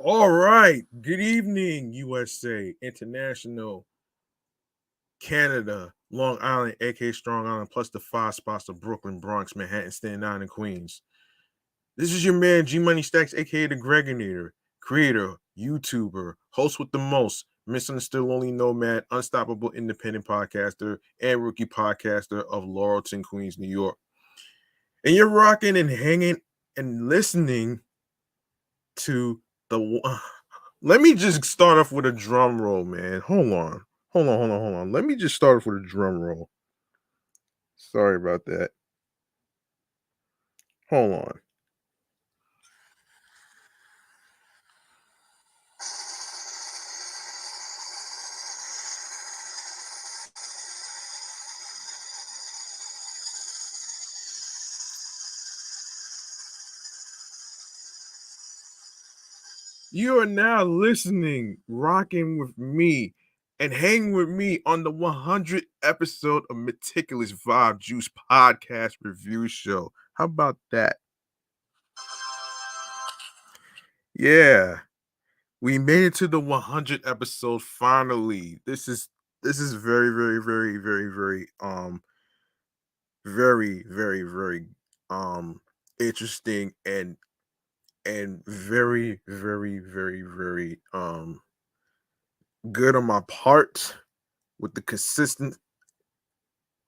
All right. Good evening, USA, International, Canada, Long Island, aka Strong Island, plus the five spots of Brooklyn, Bronx, Manhattan, Staten Island, and Queens. This is your man G Money Stacks, aka the Gregonator, creator, YouTuber, host with the most, misunderstood lonely nomad, unstoppable independent podcaster, and rookie podcaster of Laurelton, Queens, New York. And you're rocking and hanging and listening to the let me just start off with a drum roll, man. Hold on. Let me just start off with a drum roll. Sorry about that. Hold on. You are now listening, rocking with me, and hanging with me on the 100th episode of Meticulous Vibe Juice Podcast Review Show. How about that? Yeah, we made it to the 100th episode finally. This is very interesting and very good on my part with the consistent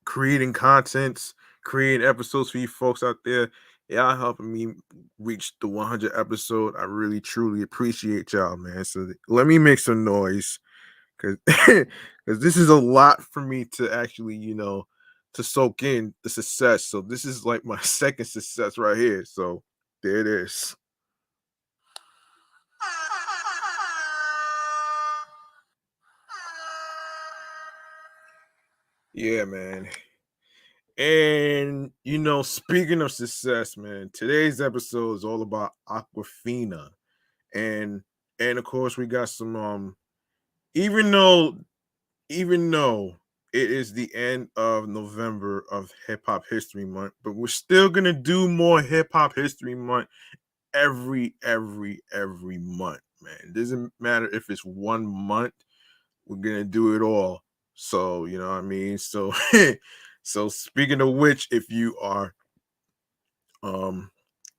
creating contents, creating episodes for you folks out there. Y'all helping me reach the 100 episode. I really truly appreciate y'all, man. So let me make some noise because because this is a lot for me to actually, to soak in the success. So this is like my second success right here. So there it is. Yeah, man. And speaking of success, man, today's episode is all about Awkafina. And and of course we got some even though even though it is the end of November of Hip Hop History Month, but we're still gonna do more Hip Hop History Month every month, man. It doesn't matter if it's 1 month, we're gonna do it all. So you know what I mean. So so speaking of which, if you are um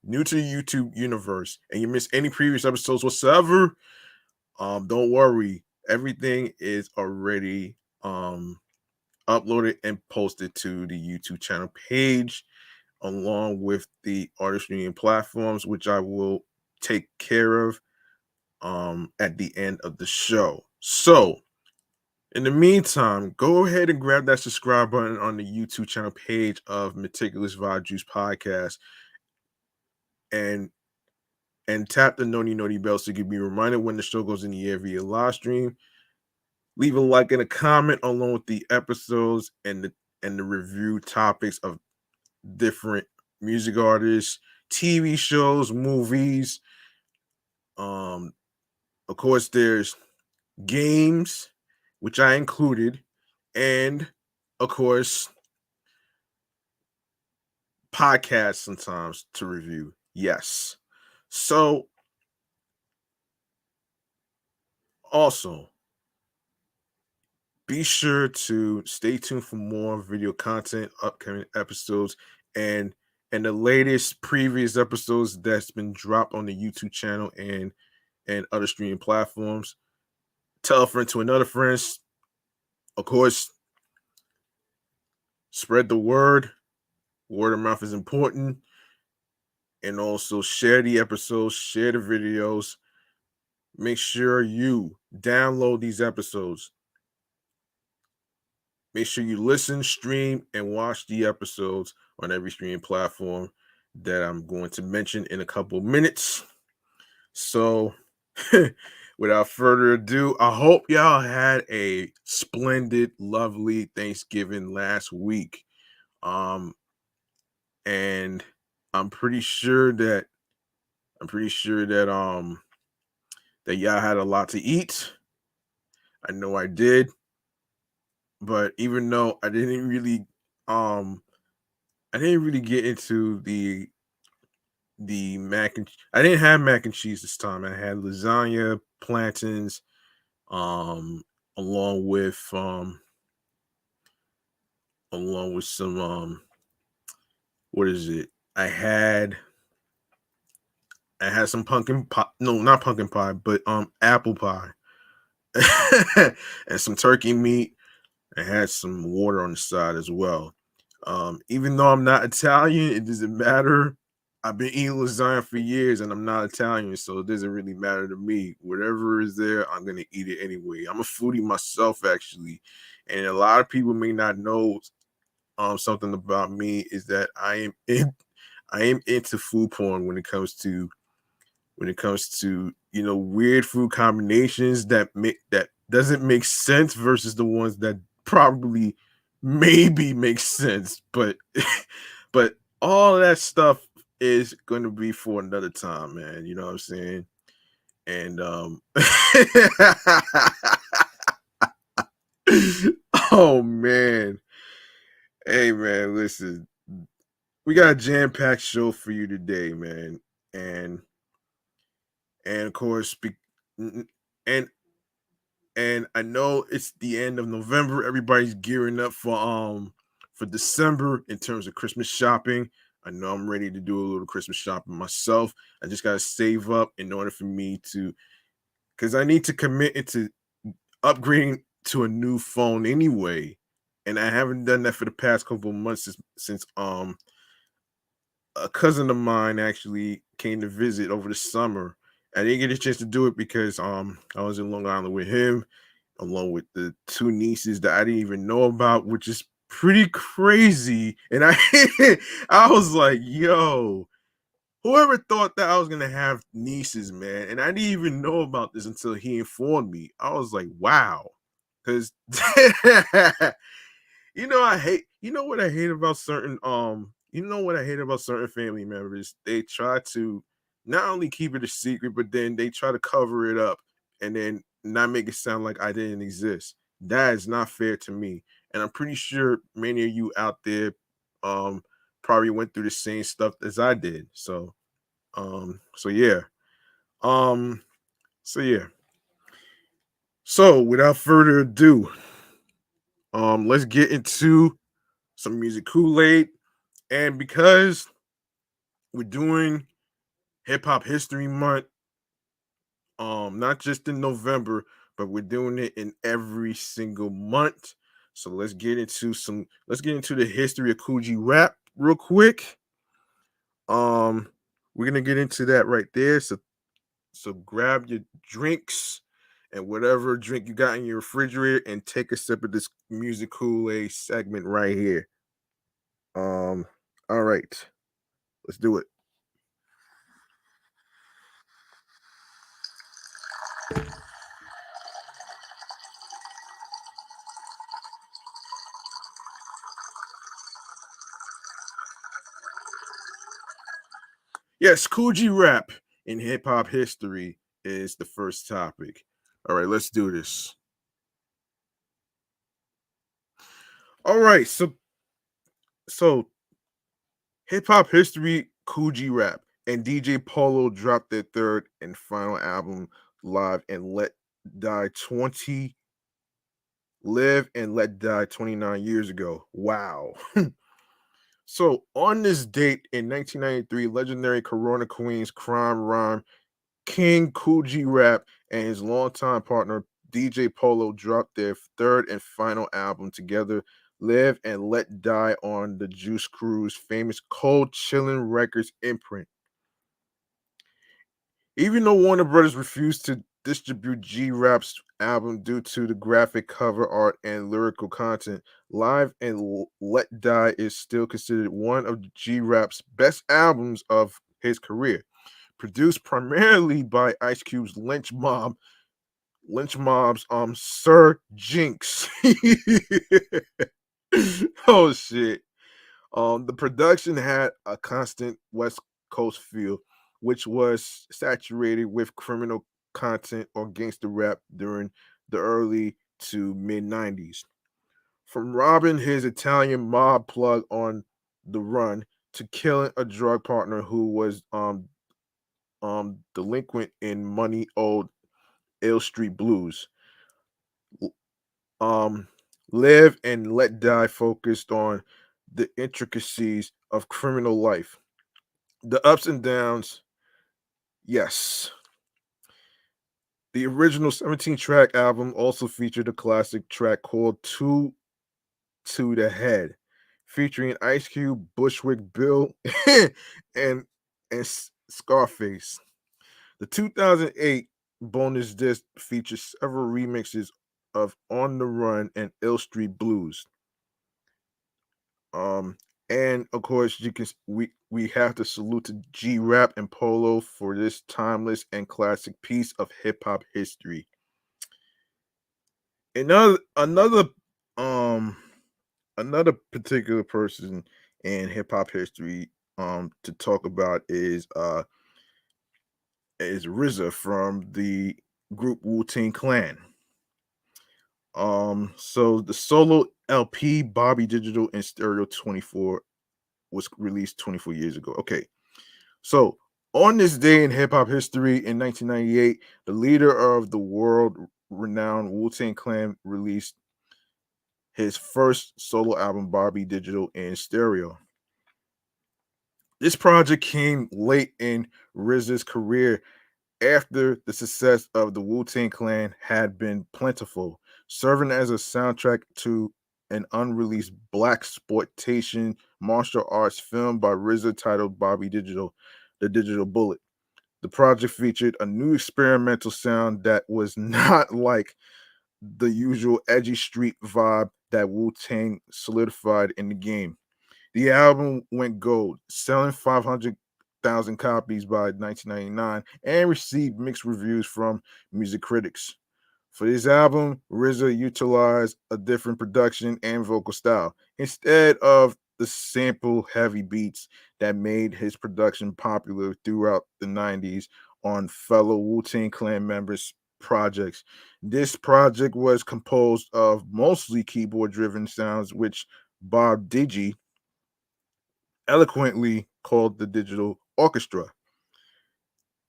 new to the YouTube universe and you miss any previous episodes whatsoever, don't worry. Everything is already uploaded and posted to the YouTube channel page along with the artistry and platforms, which I will take care of at the end of the show. So in the meantime, go ahead and grab that subscribe button on the YouTube channel page of Meticulous Vibe Juice Podcast and tap the noti bell so you can be reminded when the show goes in the air via live stream. Leave a like and a comment along with the episodes and the review topics of different music artists, TV shows, movies. Um, of course, there's games, which I included, and of course, podcasts sometimes to review. Yes. So also be sure to stay tuned for more video content, upcoming episodes, and the latest previous episodes that's been dropped on the YouTube channel and other streaming platforms. Tell a friend to another friend. Of course, spread the word. Word of mouth is important. And also share the episodes, share the videos. Make sure you download these episodes. Make sure you listen, stream, and watch the episodes on every streaming platform that I'm going to mention in a couple minutes. So, without further ado, I hope y'all had a splendid, lovely Thanksgiving last week. And I'm pretty sure that that y'all had a lot to eat. I know I did, but even though I didn't really get into the mac and I didn't have mac and cheese this time. I had lasagna, plantains, um, along with some what is it? I had I had some pumpkin pie. No, not pumpkin pie, but apple pie. And some turkey meat. I had some water on the side as well. Even though I'm not Italian, it doesn't matter. I've been eating lasagna for years and I'm not Italian, so it doesn't really matter to me. Whatever is there, I'm gonna eat it anyway. I'm a foodie myself, actually. And a lot of people may not know something about me is that I am into food porn when it comes to weird food combinations that doesn't make sense versus the ones that probably maybe make sense, but but all that stuff is going to be for another time, man. You know what I'm saying? And oh man, hey man, listen, we got a jam-packed show for you today, man. and and of course and and I know it's the end of November. Everybody's gearing up for December in terms of Christmas shopping. I know I'm ready to do a little Christmas shopping myself. I just gotta save up in order for me to, because I need to commit into upgrading to a new phone anyway. And I haven't done that for the past couple of months since a cousin of mine actually came to visit over the summer. I didn't get a chance to do it because I was in Long Island with him, along with the two nieces that I didn't even know about, which is pretty crazy. And I I was like, yo, whoever thought that I was gonna have nieces, man? And I didn't even know about this until he informed me. I was like, wow. Because what I hate about certain family members. They try to not only keep it a secret, but then they try to cover it up and then not make it sound like I didn't exist. That is not fair to me. And I'm pretty sure many of you out there um probably went through the same stuff as I did. So yeah. Um so yeah. So without further ado, let's get into some music Kool-Aid. And because we're doing Hip Hop History Month, not just in November, but we're doing it in every single month. So let's get into the history of Coogee rap real quick. Um, we're gonna get into that right there. So grab your drinks and whatever drink you got in your refrigerator and take a sip of this music Kool-Aid segment right here. Um, all right, let's do it. Yes, Coogee rap in hip hop history is the first topic. All right, let's do this. All right, so hip hop history, Coogee rap, and DJ Polo dropped their third and final album, Live and Let Die 20 Live and Let Die 29 years ago. Wow. So on this date in 1993, legendary Corona Queens crime rhyme King Coogee Rap and his longtime partner DJ Polo dropped their third and final album together, Live and Let Die, on the Juice Crew's famous Cold Chillin' Records imprint. Even though Warner Brothers refused to distribute G Rap's album due to the graphic cover art and lyrical content, Live and Let Die is still considered one of G Rap's best albums of his career. Produced primarily by Ice Cube's Lynch Mob's Sir Jinx. Oh shit. The production had a constant West Coast feel, which was saturated with criminal content or gangster rap during the early to mid 90s. From robbing his Italian mob plug on the run to killing a drug partner who was delinquent in money owed Ill Street Blues. L- Um Live and Let Die focused on the intricacies of criminal life. The ups and downs, yes. The original 17-track album also featured a classic track called Two to the Head, featuring Ice Cube, Bushwick Bill, and Scarface. The 2008 bonus disc features several remixes of On the Run and Ill Street Blues. Um, and of course, we have to salute to G Rap and Polo for this timeless and classic piece of hip hop history. Another um another particular person in hip hop history to talk about is RZA from the group Wu-Tang Clan. So the solo LP Bobby Digital and Stereo 24 was released 24 years ago. Okay. So on this day in hip hop history in 1998, the leader of the world renowned Wu-Tang Clan released his first solo album, Bobby Digital and Stereo. This project came late in RZA's career after the success of the Wu-Tang Clan had been plentiful, serving as a soundtrack to an unreleased black exploitation martial arts film by RZA titled Bobby Digital, The Digital Bullet. The project featured a new experimental sound that was not like the usual edgy street vibe that Wu-Tang solidified in the game. The album went gold, selling 500,000 copies by 1999 and received mixed reviews from music critics. For this album, RZA utilized a different production and vocal style. Instead of the sample heavy beats that made his production popular throughout the 90s on fellow Wu-Tang Clan members' projects. This project was composed of mostly keyboard driven sounds, which Bob Digi eloquently called the digital orchestra.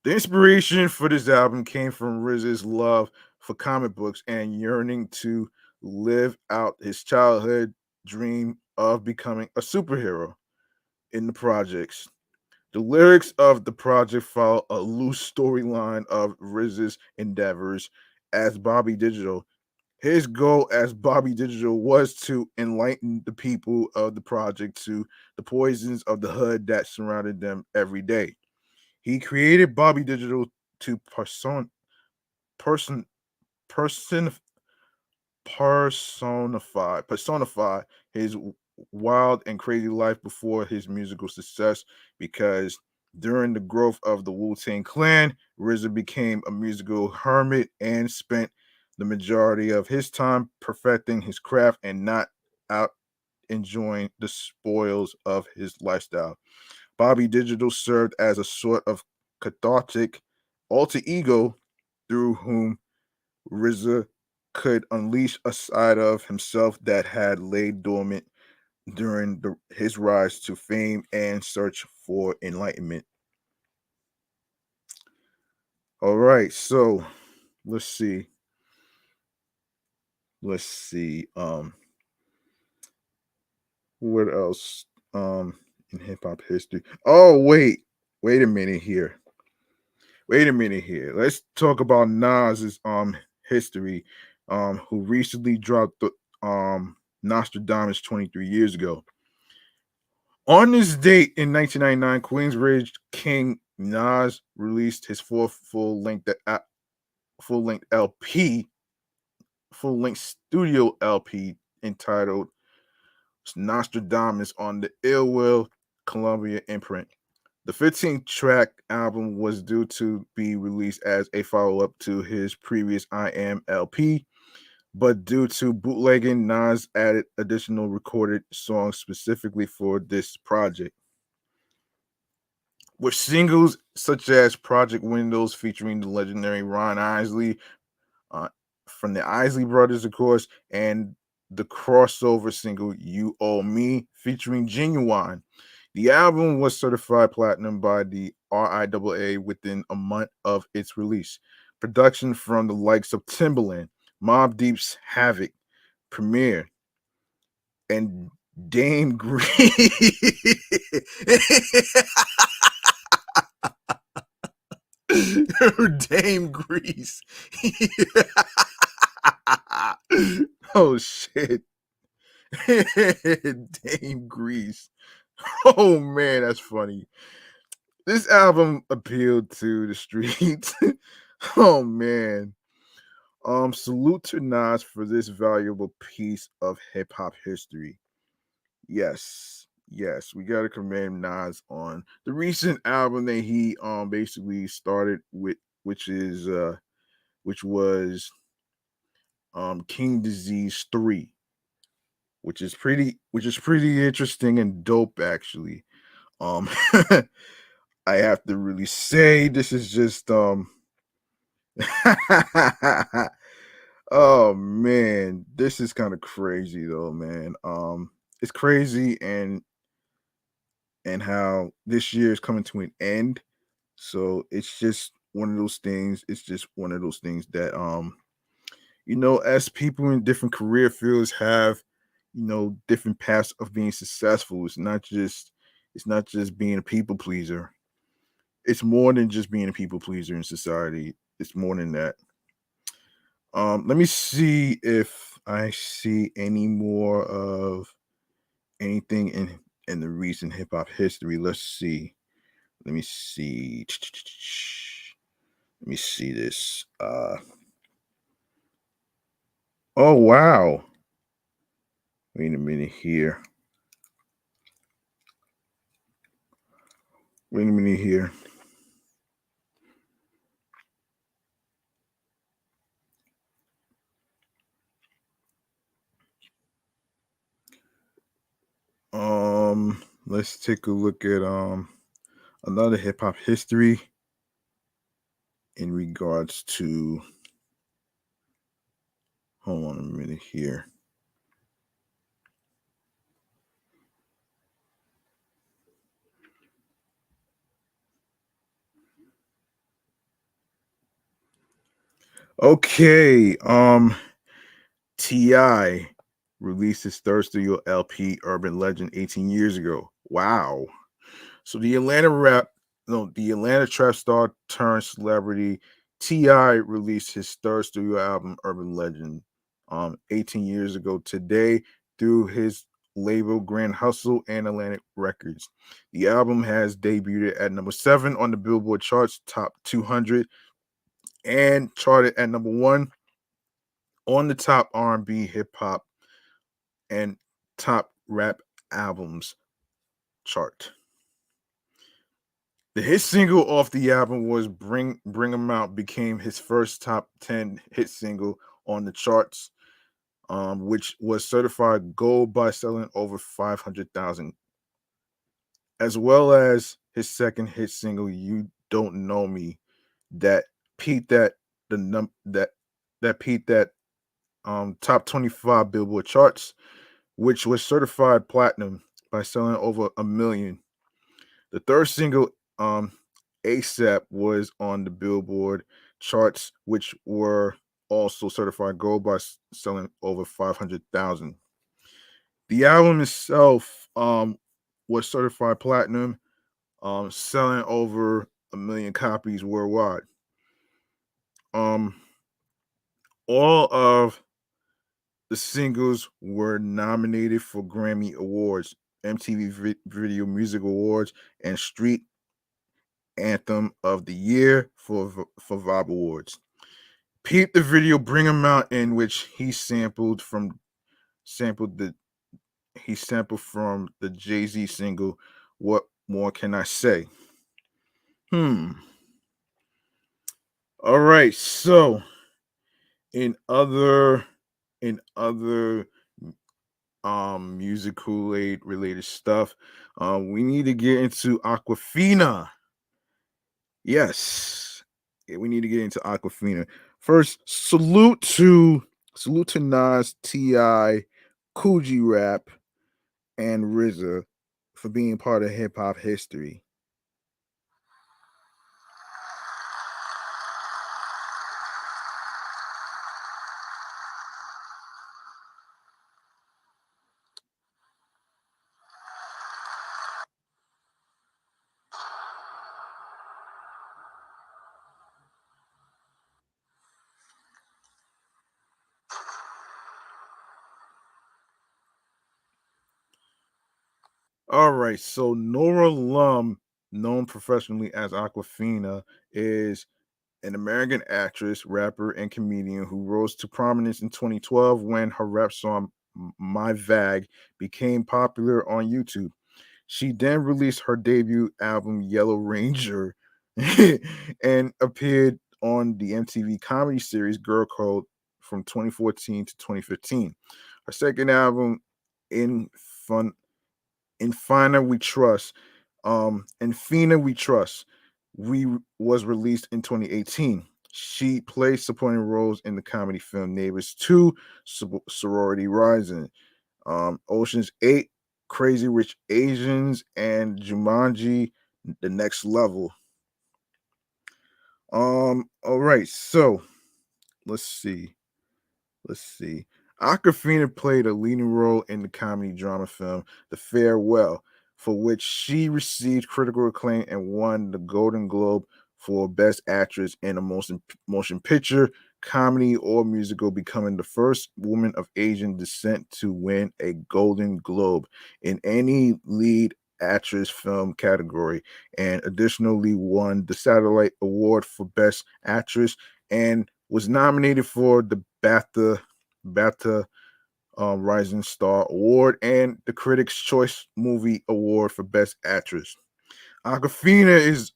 The inspiration for this album came from RZA's love for comic books and yearning to live out his childhood dream of becoming a superhero in the projects. The lyrics of the project follow a loose storyline of RZA's endeavors as Bobby Digital. His goal as Bobby Digital was to enlighten the people of the project to the poisons of the hood that surrounded them every day. He created Bobby Digital to person person personify his wild and crazy life before his musical success, because during the growth of the Wu-Tang Clan, RZA became a musical hermit and spent the majority of his time perfecting his craft and not out enjoying the spoils of his lifestyle. Bobby Digital served as a sort of cathartic alter ego through whom RZA could unleash a side of himself that had laid dormant during his rise to fame and search for enlightenment. All right, so let's see. Let's see. What else? In hip hop history. Oh, wait a minute here. Wait a minute here. Let's talk about Nas's history. Who recently dropped the Nostradamus 23 years ago. On this date in 1999, Queensbridge King Nas released his fourth full length LP, full length studio LP entitled Nostradamus on the Ill Will Columbia imprint. The 15-track album was due to be released as a follow-up to his previous I Am LP, but due to bootlegging, Nas added additional recorded songs specifically for this project. With singles such as Project Windows featuring the legendary Ron Isley uh, from the Isley Brothers, of course, and the crossover single You Owe Me featuring Genuine. The album was certified platinum by the RIAA within a month of its release. Production from the likes of Timbaland, Mobb Deep's Havoc, Premier, and Dame Green. Dame Grease. Oh shit. Dame Grease. Oh man, that's funny. This album appealed to the streets. Oh man. Salute to Nas for this valuable piece of hip hop history. Yes, yes, we gotta commend Nas on the recent album that he basically started with, which was King Disease 3, which is pretty interesting and dope actually. Um I have to really say this is just oh man, this is kind of crazy though, man. It's crazy and how this year is coming to an end. So it's just one of those things. It's just one of those things that as people in different career fields have, different paths of being successful. It's not just being a people pleaser. It's more than just being a people pleaser in society. It's more than that. Let me see if I see any more of anything in the recent hip hop history. Let's see. Let me see. Let me see this. Oh wow. Wait a minute here. Wait a minute here. Let's take a look at another hip hop history in regards to. Hold on a minute here. Okay. Ti released his third studio LP, Urban Legend, 18 years ago. Wow. So the Atlanta trap star turned celebrity Ti released his third studio album, Urban Legend, 18 years ago today through his label Grand Hustle and Atlantic Records. The album has debuted at number 7 on the Billboard charts, top 200, and charted at number 1 on the top R&B, hip hop, and top rap albums chart. The hit single off the album was Bring 'Em Out, became his first top 10 hit single on the charts, which was certified gold by selling over 500,000, as well as his second hit single, You Don't Know Me, that peaked at the num that peaked at top 25 Billboard charts, which was certified platinum by selling over a million. The third single, ASAP, was on the Billboard charts, which were also certified gold by selling over 500,000. The album itself was certified platinum, selling over a million copies worldwide. Um, all of the singles were nominated for Grammy Awards, MTV Video Music Awards, and Street Anthem of the Year for Vibe Awards. Peep the video Bring 'Em Out, in which sampled the he sampled from the Jay-Z single What More Can I Say? Hmm. All right. So in other in other musical aid related stuff, we need to get into Aquafina. Yes. Yeah, we need to get into Aquafina. First, salute to Nas, Ti, Coogee Rap, and RZA for being part of hip hop history. All right, so Nora Lum, known professionally as Awkafina, is an American actress, rapper, and comedian who rose to prominence in 2012 when her rap song My Vag became popular on YouTube. She then released her debut album Yellow Ranger and appeared on the MTV comedy series Girl Code from 2014 to 2015. Her second album, In Fun In Fina We Trust, In Fina We Trust, we was released in 2018. She played supporting roles in the comedy film Neighbors 2, Sorority Rising, Ocean's 8, Crazy Rich Asians, and Jumanji: The Next Level. All right, so let's see. Let's see. Awkafina played a leading role in the comedy drama film The Farewell, for which she received critical acclaim and won the Golden Globe for Best Actress in a motion picture, comedy, or musical, becoming the first woman of Asian descent to win a Golden Globe in any lead actress film category, and additionally won the Satellite Award for Best Actress and was nominated for the BAFTA Rising Star Award and the Critics' Choice Movie Award for Best Actress. Awkafina is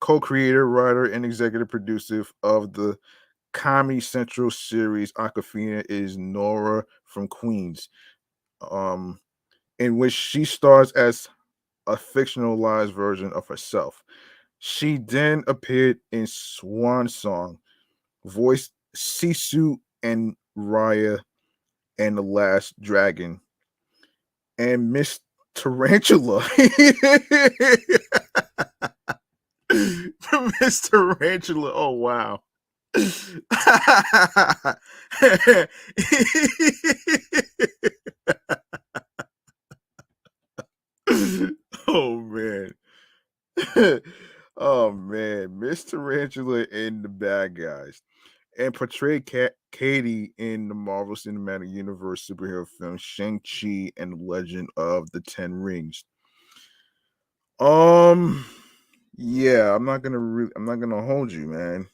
co-creator, writer, and executive producer of the Comedy Central series Awkafina is Nora from Queens, um, in which she stars as a fictionalized version of herself. She then appeared in Swan Song, voiced Sisu and Raya and the Last Dragon, and Miss Tarantula. Miss Tarantula. Oh wow. Oh man. Oh man, Miss Tarantula and the Bad Guys, and portrayed Katie in the Marvel Cinematic Universe superhero film Shang-Chi and the Legend of the Ten Rings. Um, yeah, I'm not gonna hold you, man.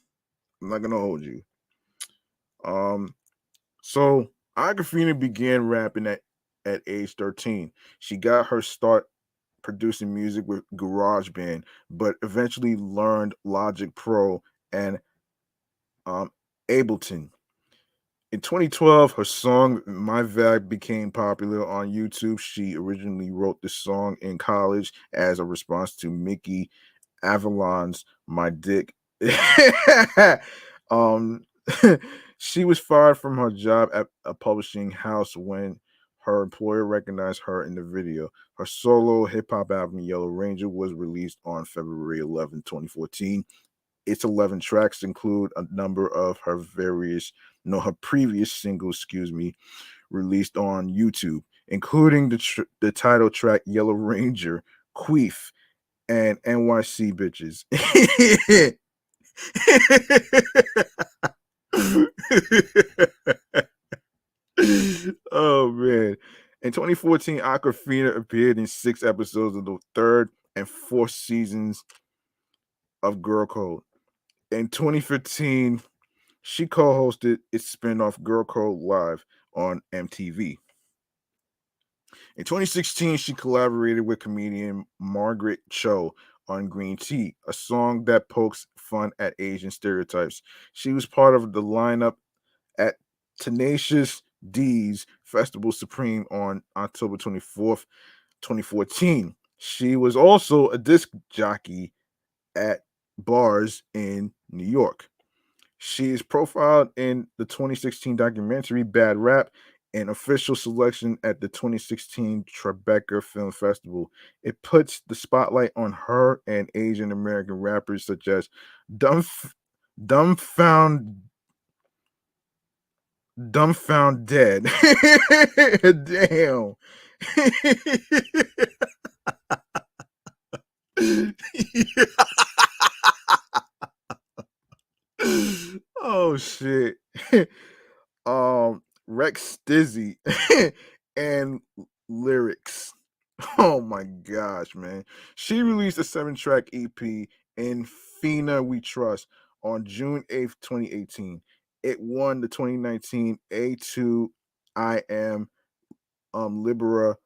I'm not gonna hold you. Um, so Agafina began rapping at age 13. She got her start producing music with GarageBand, but eventually learned Logic Pro and um, Ableton. In 2012, her song My Vibe became popular on YouTube. She originally wrote the song in college as a response to Mickey Avalon's My Dick. um, she was fired from her job at a publishing house when her employer recognized her in the video. Her solo hip hop album Yellow Ranger was released on February 11, 2014. Its 11 tracks include a number of her previous singles, released on YouTube, including the title track Yellow Ranger, Queef, and NYC Bitches. Oh man. In 2014, Aquafina appeared in 6 episodes of the third and fourth seasons of Girl Code. In 2015, she co-hosted its spinoff Girl Code Live on MTV. In 2016, she collaborated with comedian Margaret Cho on Green Tea, a song that pokes fun at Asian stereotypes. She was part of the lineup at Tenacious D's Festival Supreme on October 24th, 2014. She was also a disc jockey at bars in New York. She is profiled in the 2016 documentary Bad Rap an official selection at the 2016 Tribeca Film Festival. It puts the spotlight on her and Asian American rappers such as Dumbf- Dumbfound Dumbfound Dead. Damn. Oh shit. Rex Stizzy and lyrics. Oh my gosh, man. She released a 7-track EP in Fina We Trust on June 8th, 2018. It won the 2019 A2 I Am Libera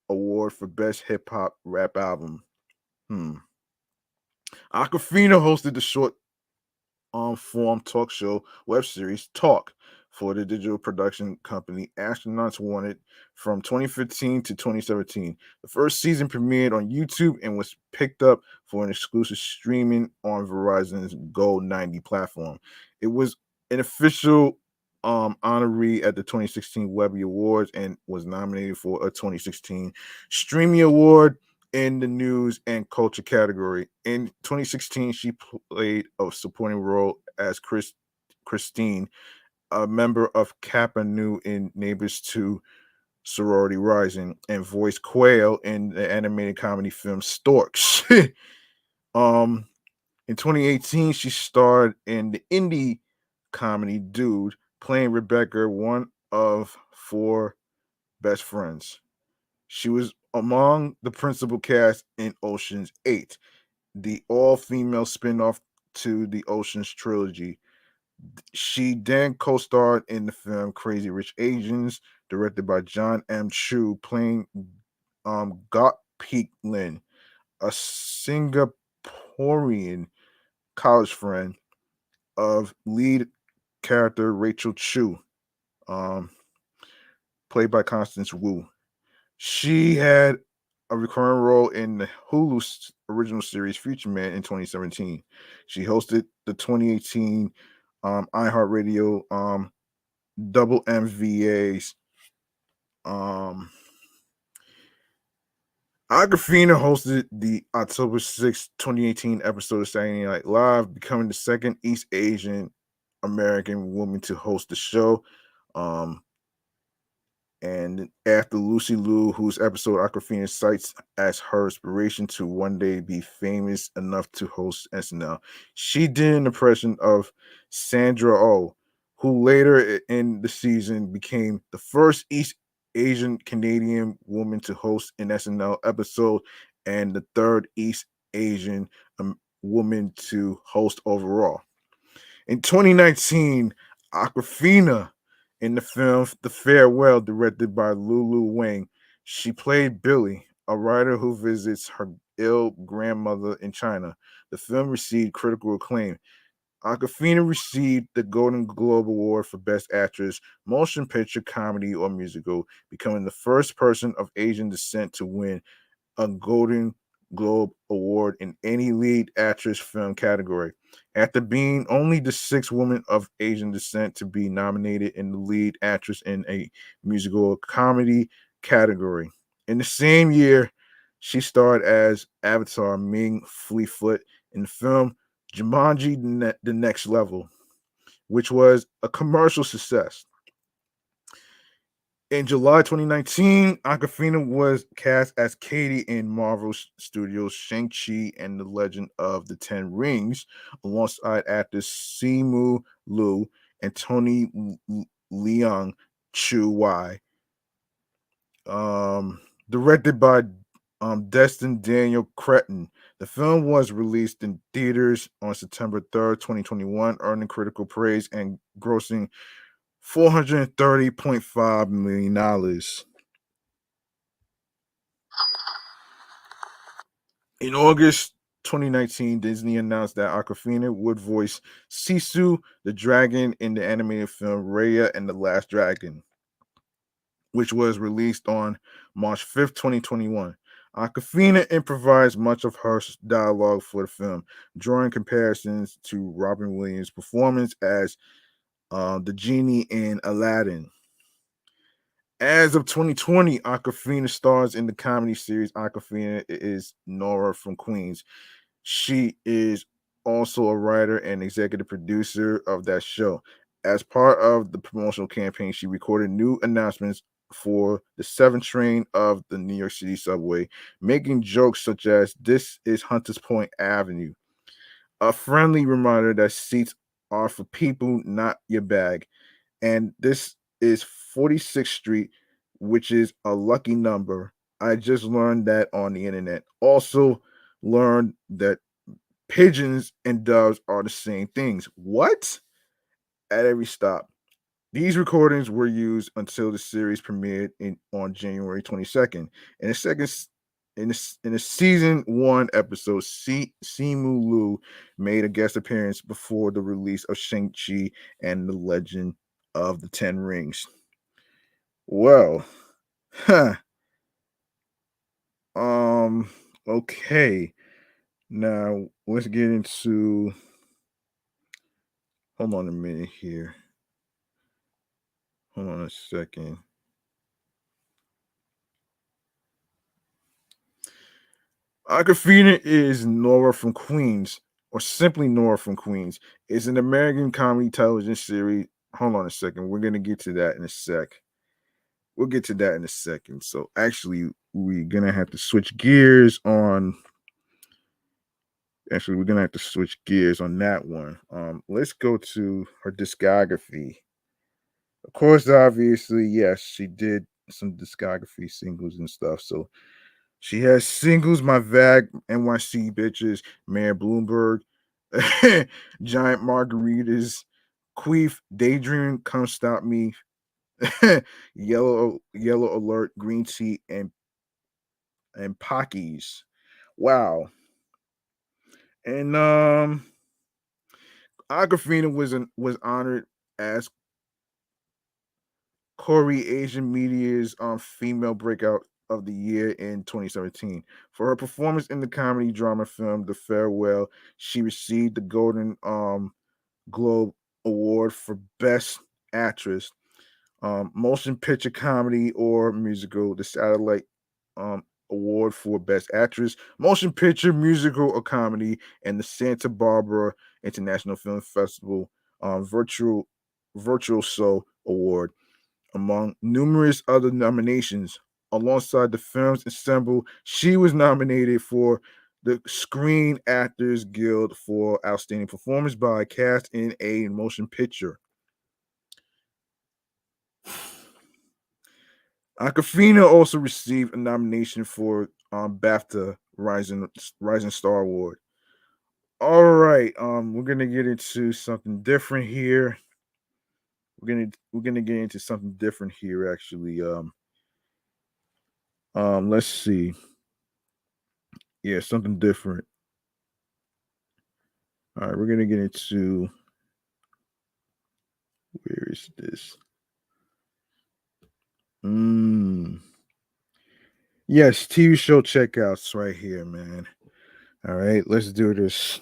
Award for Best Hip Hop Rap Album. Awkafina hosted the short form talk show web series Talk for the digital production company Astronauts Wanted from 2015 to 2017. The first season premiered on YouTube and was picked up for an exclusive streaming on Verizon's Go 90 platform. It was an official honoree at the 2016 Webby Awards and was nominated for a 2016 Streamy Award in the news and culture category. In 2016, she played a supporting role as Christine, a member of Kappa Nu in Neighbors 2 Sorority Rising, and voiced Quail in the animated comedy film Storks. um, in 2018, she starred in the indie comedy Dude, playing Rebecca, one of 4 best friends. She was among the principal cast in Ocean's 8, the all-female spin-off to the Ocean's trilogy. She then co-starred in the film Crazy Rich Asians, directed by John M. Chu, playing Gok Peek Lin, a Singaporean college friend of lead character Rachel Chu, um, played by Constance Wu. She had a recurring role in the Hulu original series Future Man in 2017. She hosted the 2018 iHeartRadio double MVAs. Awkafina hosted the October 6th, 2018 episode of Saturday Night Live, becoming the second East Asian American woman to host the show. And after Lucy Liu, whose episode Awkafina cites as her inspiration to one day be famous enough to host SNL, she did an impression of Sandra Oh, who later in the season became the first East Asian Canadian woman to host an SNL episode and the third East Asian woman to host overall. In 2019, Awkafina in the film The Farewell, directed by Lulu Wang, she played Billy, a writer who visits her ill grandmother in China. The film received critical acclaim. Awkafina received the Golden Globe Award for Best Actress, Motion Picture, Comedy, or Musical, becoming the first person of Asian descent to win a Golden Globe Award in any lead actress film category, after being only the 6th woman of Asian descent to be nominated in the lead actress in a musical or comedy category. In the same year, she starred as Avatar Ming Fleetfoot in the film Jumanji The Next Level, which was a commercial success. In July 2019, Awkafina was cast as Katie in Marvel Studios' Shang-Chi and the Legend of the Ten Rings, alongside actors Simu Liu and Tony Leung Chu Wai. Directed by Destin Daniel Cretton. The film was released in theaters on September 3rd, 2021, earning critical praise and grossing $430.5 million. In August 2019, Disney announced that Awkafina would voice Sisu the dragon in the animated film Raya and the Last Dragon, which was released on March 5th, 2021. Awkafina improvised much of her dialogue for the film, drawing comparisons to Robin Williams' performance as the genie in Aladdin. As of 2020, Awkafina stars in the comedy series Awkafina is Nora from Queens. She is also a writer and executive producer of that show. As part of the promotional campaign, she recorded new announcements for the 7th train of the New York City subway, making jokes such as "This is Hunters Point Avenue," a friendly reminder that seats are for people, not your bag. And this is 46th Street, which is a lucky number. I just learned that on the internet. Also, learned that pigeons and doves are the same things. What? At every stop. These recordings were used until the series premiered on January 22nd. In the in the season one episode, Simu Lu made a guest appearance before the release of Shang-Chi and the Legend of the Ten Rings. Well, huh. Um, okay. Now let's get into, hold on a minute here. Hold on a second. Awkafina is Nora from Queens, or simply Nora from Queens. It's an American comedy television series. Hold on a second. We're gonna get to that in a sec. We'll get to that in a second. So actually, we're gonna have to switch gears on. Actually, we're gonna have to switch gears on that one. Let's go to her discography. Of course, obviously, yes, she did some discography singles and stuff. So she has singles, My Vag, NYC Bitches, Mayor Bloomberg, Giant Margaritas, Queef, Daydream, Come Stop Me, Yellow Alert, Green Tea, and Pockies. Wow. And Awkafina was honored as Corey Asian Media's female breakout of the year in 2017. For her performance in the comedy drama film The Farewell, she received the Golden Globe Award for Best Actress, Motion Picture Comedy or Musical, the Satellite Award for Best Actress, Motion Picture, Musical, or Comedy, and the Santa Barbara International Film Festival Virtual Show Award, among numerous other nominations. Alongside the film's ensemble, she was nominated for the Screen Actors Guild for Outstanding Performance by a Cast in a Motion Picture. Awkafina also received a nomination for BAFTA Rising Star Award. All right, we're gonna get into something different here. We're gonna get into something different here. Actually, let's see. Yeah, something different. All right, we're gonna get into, where is this? Mm. Yes, TV show checkouts right here, man. All right, let's do this.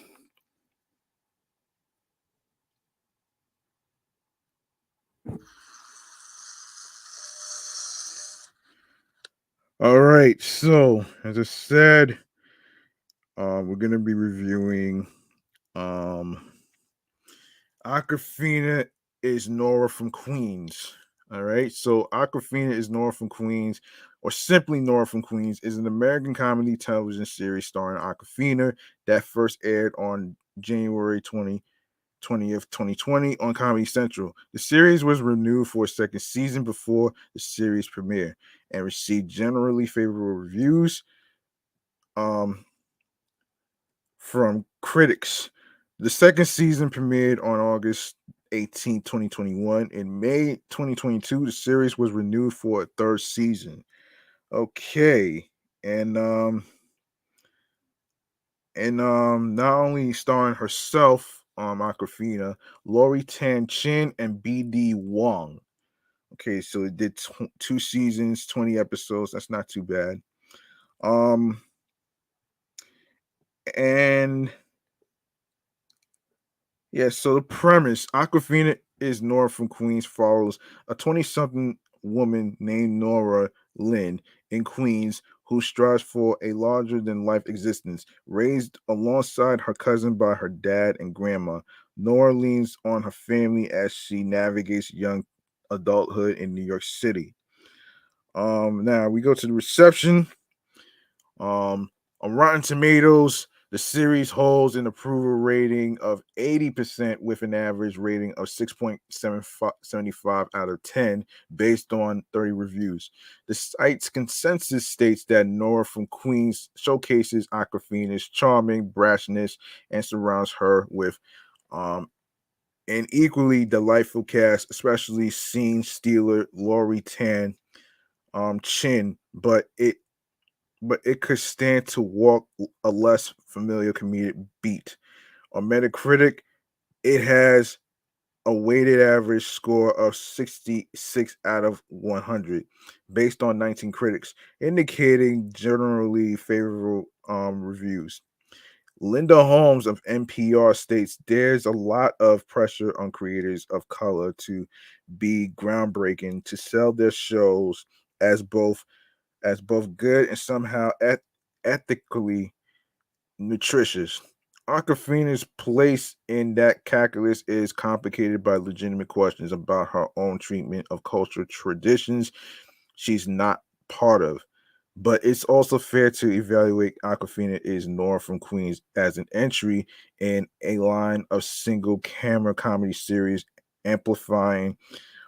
All right, so as I said, we're gonna be reviewing um Awkafina is Nora from Queens. All right. So Awkafina is Nora from Queens, or simply Nora from Queens, is an American comedy television series starring Awkafina that first aired on January 20th, 2020 on Comedy Central. The series was renewed for a second season before the series premiere and received generally favorable reviews. From critics. The second season premiered on August 18th, 2021. In May 2022, the series was renewed for a third season. Okay. And not only starring herself, Aquafina, Lori Tan Chin and BD Wong. Okay, so it did two seasons, 20 episodes. That's not too bad. Um and Yeah, so the premise, Aquafina is Nora from Queens follows a 20 something woman named Nora Lynn in Queens who strives for a larger than life existence. Raised alongside her cousin by her dad and grandma, Nora leans on her family as she navigates young adulthood in New York City. Now we go to the reception. Um, on Rotten Tomatoes, the series holds an approval rating of 80% with an average rating of 6.75 out of 10 based on 30 reviews. The site's consensus states that Nora from Queens showcases Awkafina's charming brashness and surrounds her with um, an equally delightful cast, especially scene stealer Laurie Tan Chin, but it could stand to walk a less familiar comedic beat. On Metacritic, it has a weighted average score of 66 out of 100 based on 19 critics, indicating generally favorable reviews. Linda Holmes of NPR states there's a lot of pressure on creators of color to be groundbreaking to sell their shows as both good and somehow ethically nutritious. Awkafina's place in that calculus is complicated by legitimate questions about her own treatment of cultural traditions she's not part of. But it's also fair to evaluate Awkafina is Nora from Queens as an entry in a line of single camera comedy series amplifying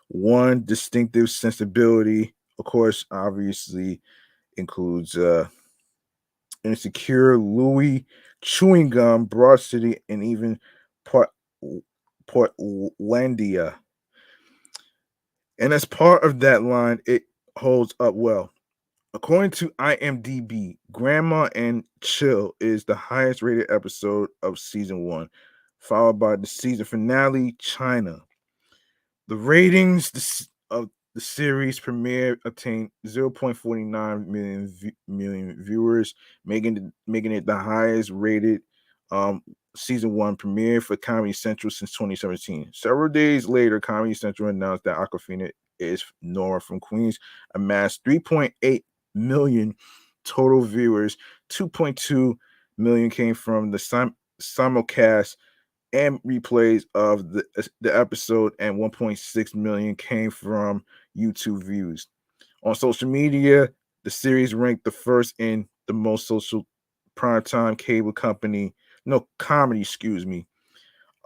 one distinctive sensibility. Of course, obviously includes Insecure, Louis, Chewing Gum, Broad City, and even Port Portlandia. And as part of that line, it holds up well. According to IMDb, Grandma and Chill is the highest rated episode of season one, followed by the season finale, China. The ratings of the series premiere obtained 0.49 million viewers, making it the highest rated um, season one premiere for Comedy Central since 2017. Several days later, Comedy Central announced that Aquafina is Nora from Queens amassed 3.8 million total viewers. 2.2 million came from the simulcast and replays of the episode, and 1.6 million came from YouTube views. On social media, the series ranked the first in the most social primetime cable company, no comedy, excuse me,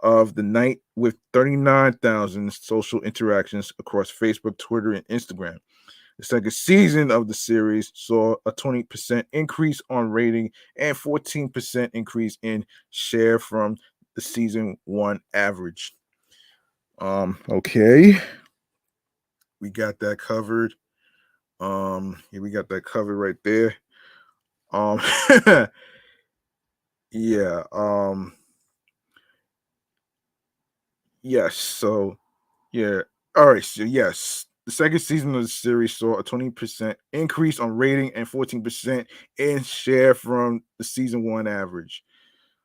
of the night with 39,000 social interactions across Facebook, Twitter, and Instagram. The second season of the series saw a 20% increase on rating and 14% increase in share from the season one average. Okay. We got that covered. Yeah, we got that covered right there. Um yeah, yes, so yeah. All right, so yes. The second season of the series saw a 20% increase on rating and 14% in share from the season one average.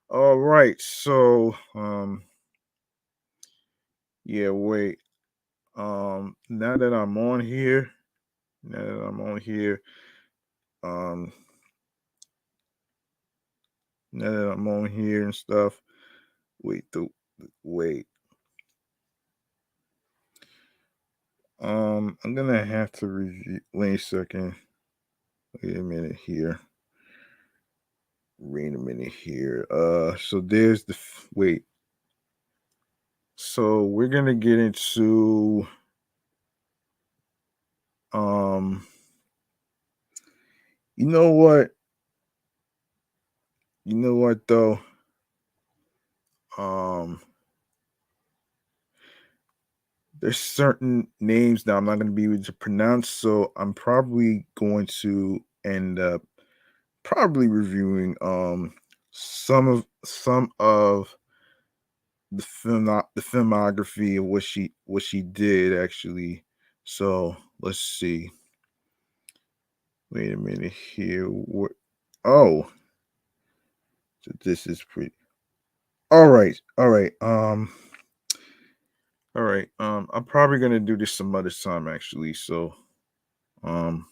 All right, so yeah, wait. Now that I'm on here, now that I'm on here, um, now that I'm on here and stuff. Wait, wait. I'm gonna have to review. Wait a second. Wait a minute here. Wait a minute here. So there's wait. So we're gonna get into um. You know what? You know what though? Um, there's certain names that I'm not going to be able to pronounce, so I'm probably going to end up probably reviewing some of the filmography of what she did actually. So let's see. Wait a minute here. What? Oh, so this is pretty. All right, all right. All right. I'm probably gonna do this some other time actually. So um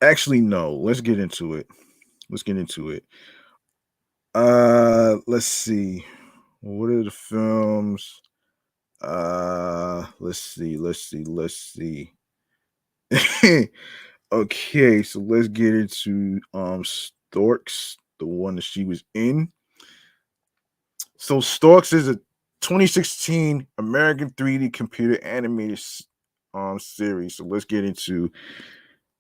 actually no, let's get into it. Let's get into it. Let's see. What are the films? Let's see. Okay, so let's get into Storks, the one that she was in. So Storks is a 2016 American 3D computer animated series. So let's get into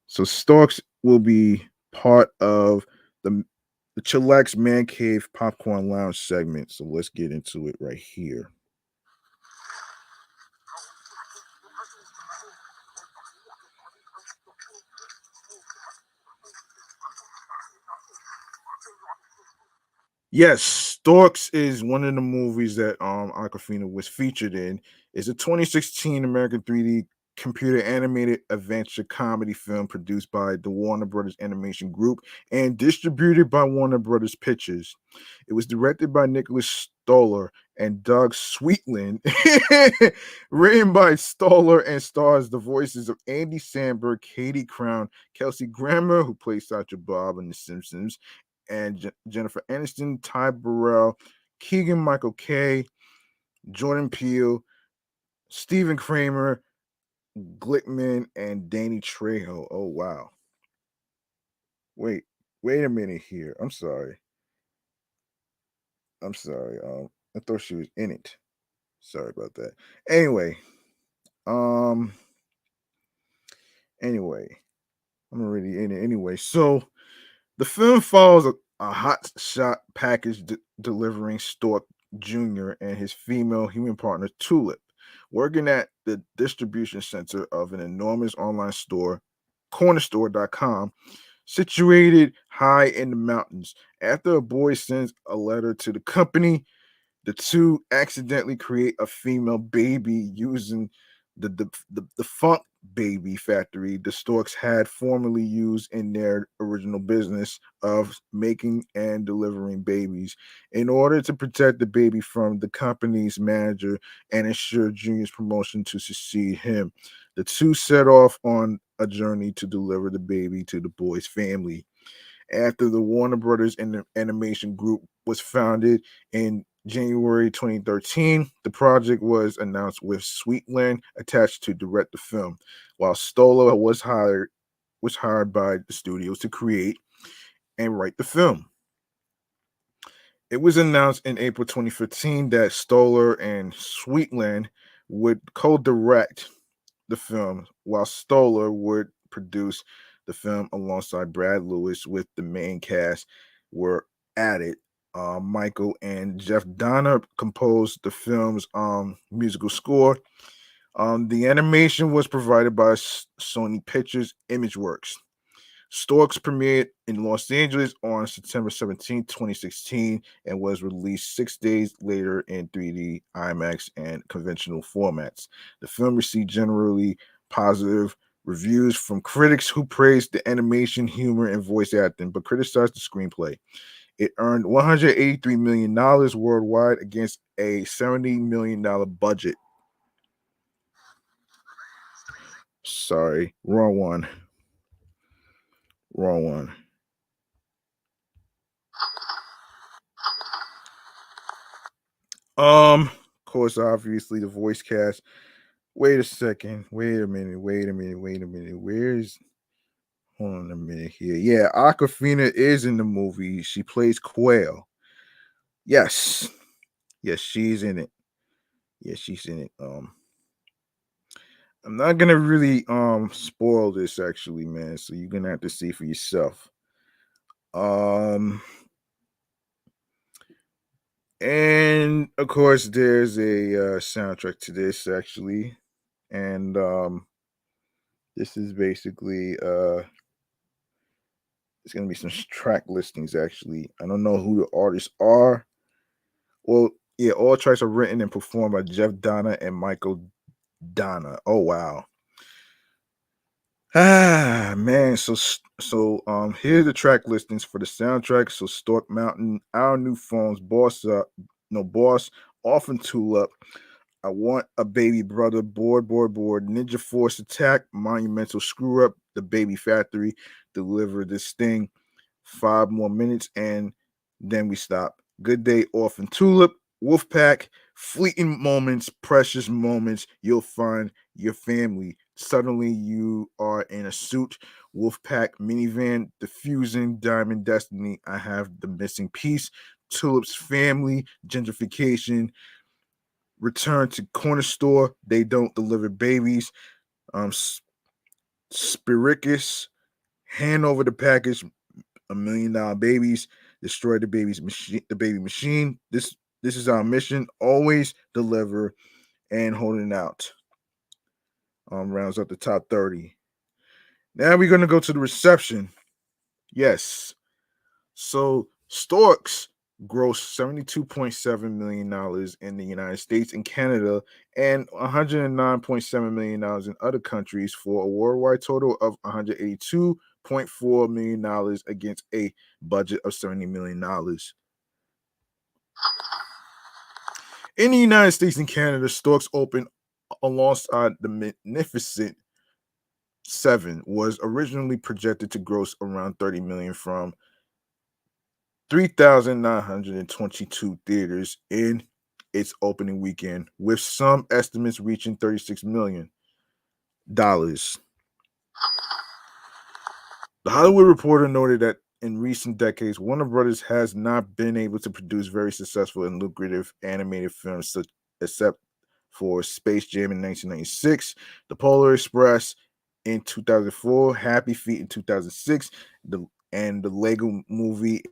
so Storks will be part of the the Chillax Man Cave Popcorn Lounge segment. So let's get into it right here. Yes, Storks is one of the movies that Awkafina was featured in. It's a 2016 American 3D computer animated adventure comedy film produced by the Warner Brothers Animation Group and distributed by Warner Brothers Pictures. It was directed by Nicholas Stoller and Doug Sweetland, written by Stoller and stars the voices of Andy Samberg, Katie Crown, Kelsey Grammer, who plays Dr. Bob in The Simpsons, and Jennifer Aniston, Ty Burrell, Keegan Michael Kay, Jordan Peele, Stephen Kramer, Glickman, and Danny Trejo. Oh wow! Wait, wait a minute here. I'm sorry. I'm sorry. I thought she was in it. Sorry about that. Anyway, um, anyway, I'm already in it anyway. So the film follows a hot shot package delivering Stork Jr. and his female human partner Tulip, working at the distribution center of an enormous online store, cornerstore.com, situated high in the mountains. After a boy sends a letter to the company, the two accidentally create a female baby using the funk baby factory the storks had formerly used in their original business of making and delivering babies. In order to protect the baby from the company's manager and ensure Junior's promotion to succeed him, the two set off on a journey to deliver the baby to the boy's family. After the Warner Brothers Animation Group was founded in January 2013, the project was announced with Sweetland attached to direct the film, while Stoller was hired by the studios to create and write the film. It was announced in April 2015 that Stoller and Sweetland would co-direct the film, while Stoller would produce the film alongside Brad Lewis. With the main cast were added. Michael and Jeff Donner composed the film's musical score. The animation was provided by Sony Pictures Imageworks. Storks premiered in Los Angeles on September 17, 2016, and was released 6 days later in 3D, IMAX, and conventional formats. The film received generally positive reviews from critics who praised the animation, humor, and voice acting, but criticized the screenplay. It earned $183 million worldwide against a $70 million budget. Sorry, wrong one. Wrong one. Of course, obviously the voice cast. Wait a second. Wait a minute. Wait a minute. Wait a minute. Where's hold on a minute here. Yeah, Aquafina is in the movie. She plays Quail. Yes. Yes, she's in it. Yes, she's in it. I'm not gonna really spoil this actually, man. So you're gonna have to see for yourself. Um and of course there's a soundtrack to this actually. And this is basically it's gonna be some track listings actually. I don't know who the artists are. Well, yeah, all tracks are written and performed by Jeff Donna and Michael Donna. Oh wow. Ah man, here are the track listings for the soundtrack. So Stork Mountain, Our New Phones, Boss, no Boss, Orphan Tulip. I want a baby brother. Board. Ninja Force Attack. Monumental Screw Up. The Baby Factory. Deliver this thing. 5 more minutes, and then we stop. Good Day, Orphan Tulip. Wolfpack. Fleeting moments, precious moments. You'll find your family. Suddenly, you are in a suit. Wolfpack minivan. Diffusing. Diamond Destiny. I have the missing piece. Tulip's family. Gentrification. Return to corner store. They don't deliver babies. Um, Spiricus. Hand over the package. $1 million babies. Destroy the baby's machine. The baby machine. This is our mission. Always deliver and holding out. Rounds up the top 30. Now we're gonna go to the reception. Yes. So Storks grossed $72.7 million in the United States and Canada, and $109.7 million in other countries, for a worldwide total of $182.4 million against a budget of $70 million. In the United States and Canada, Storks opened alongside the Magnificent Seven, was originally projected to gross around $30 million from 3,922 theaters in its opening weekend, with some estimates reaching $36 million. The Hollywood Reporter noted that in recent decades, Warner Brothers has not been able to produce very successful and lucrative animated films, except for Space Jam in 1996, The Polar Express in 2004, Happy Feet in 2006, and the Lego Movie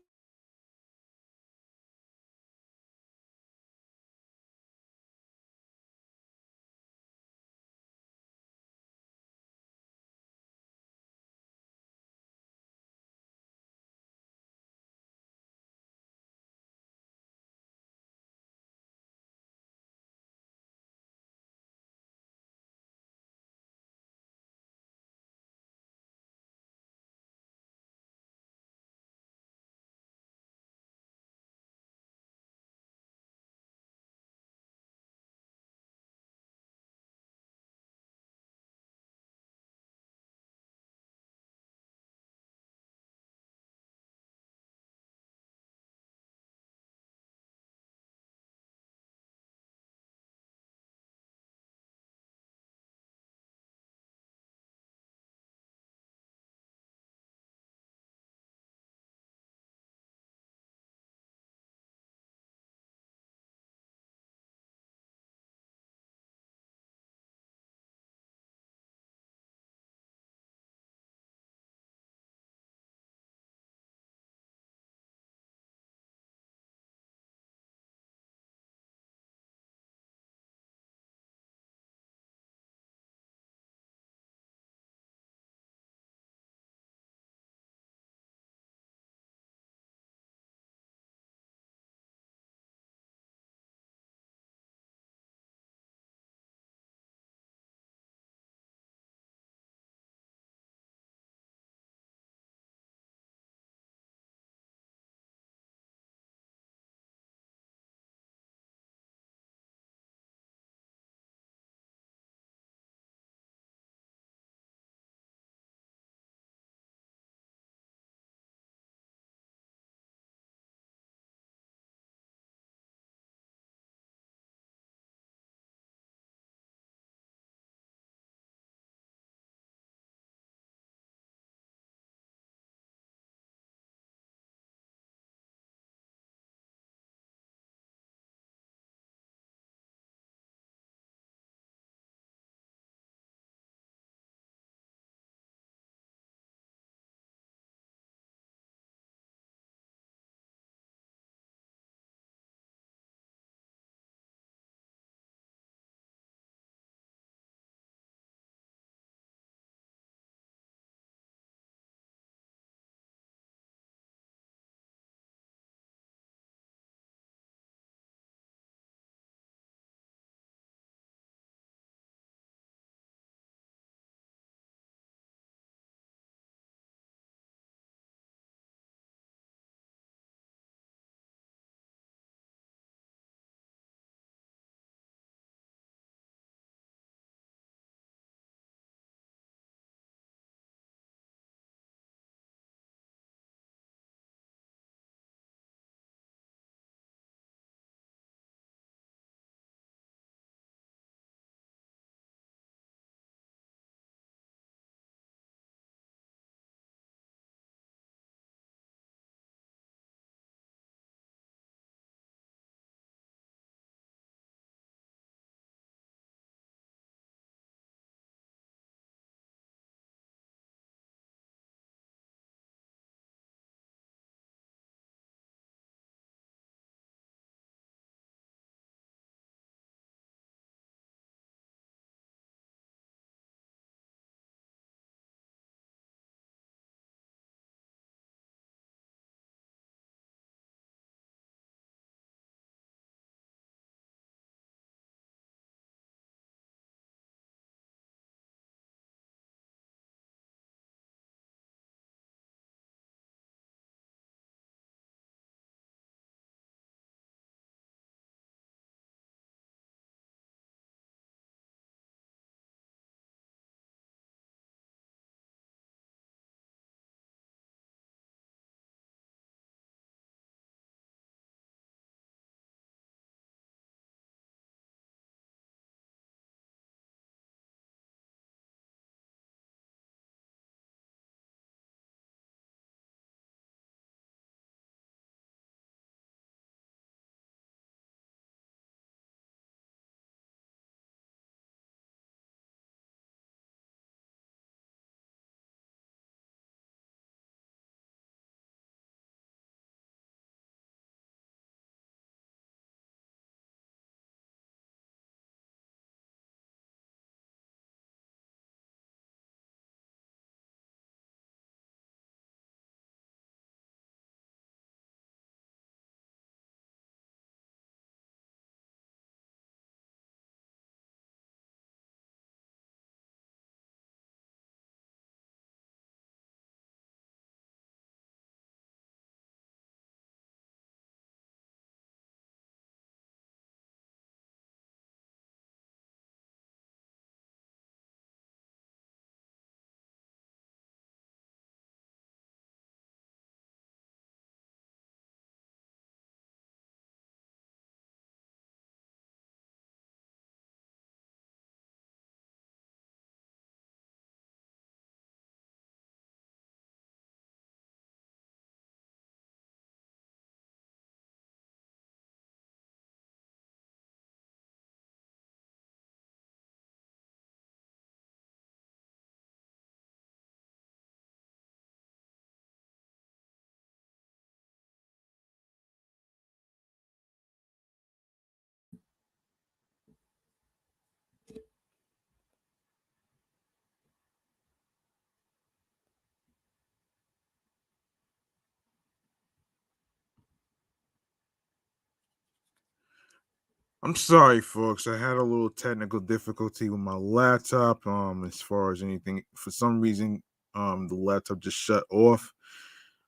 I'm sorry, folks. I had a little technical difficulty with my laptop. As far as anything, for some reason, the laptop just shut off.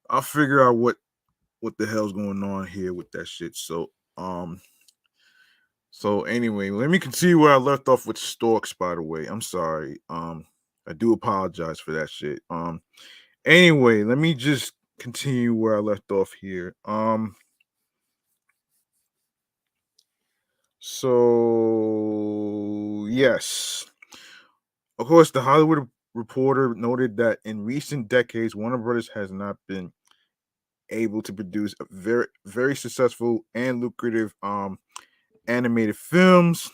I'll figure out what the hell's going on here with that shit. So anyway, let me continue where I left off with Storks. By the way, I'm sorry. I do apologize for that shit. Anyway, let me just continue where I left off here. So yes, of course, the Hollywood Reporter noted that in recent decades, Warner Brothers has not been able to produce a very successful and lucrative animated films,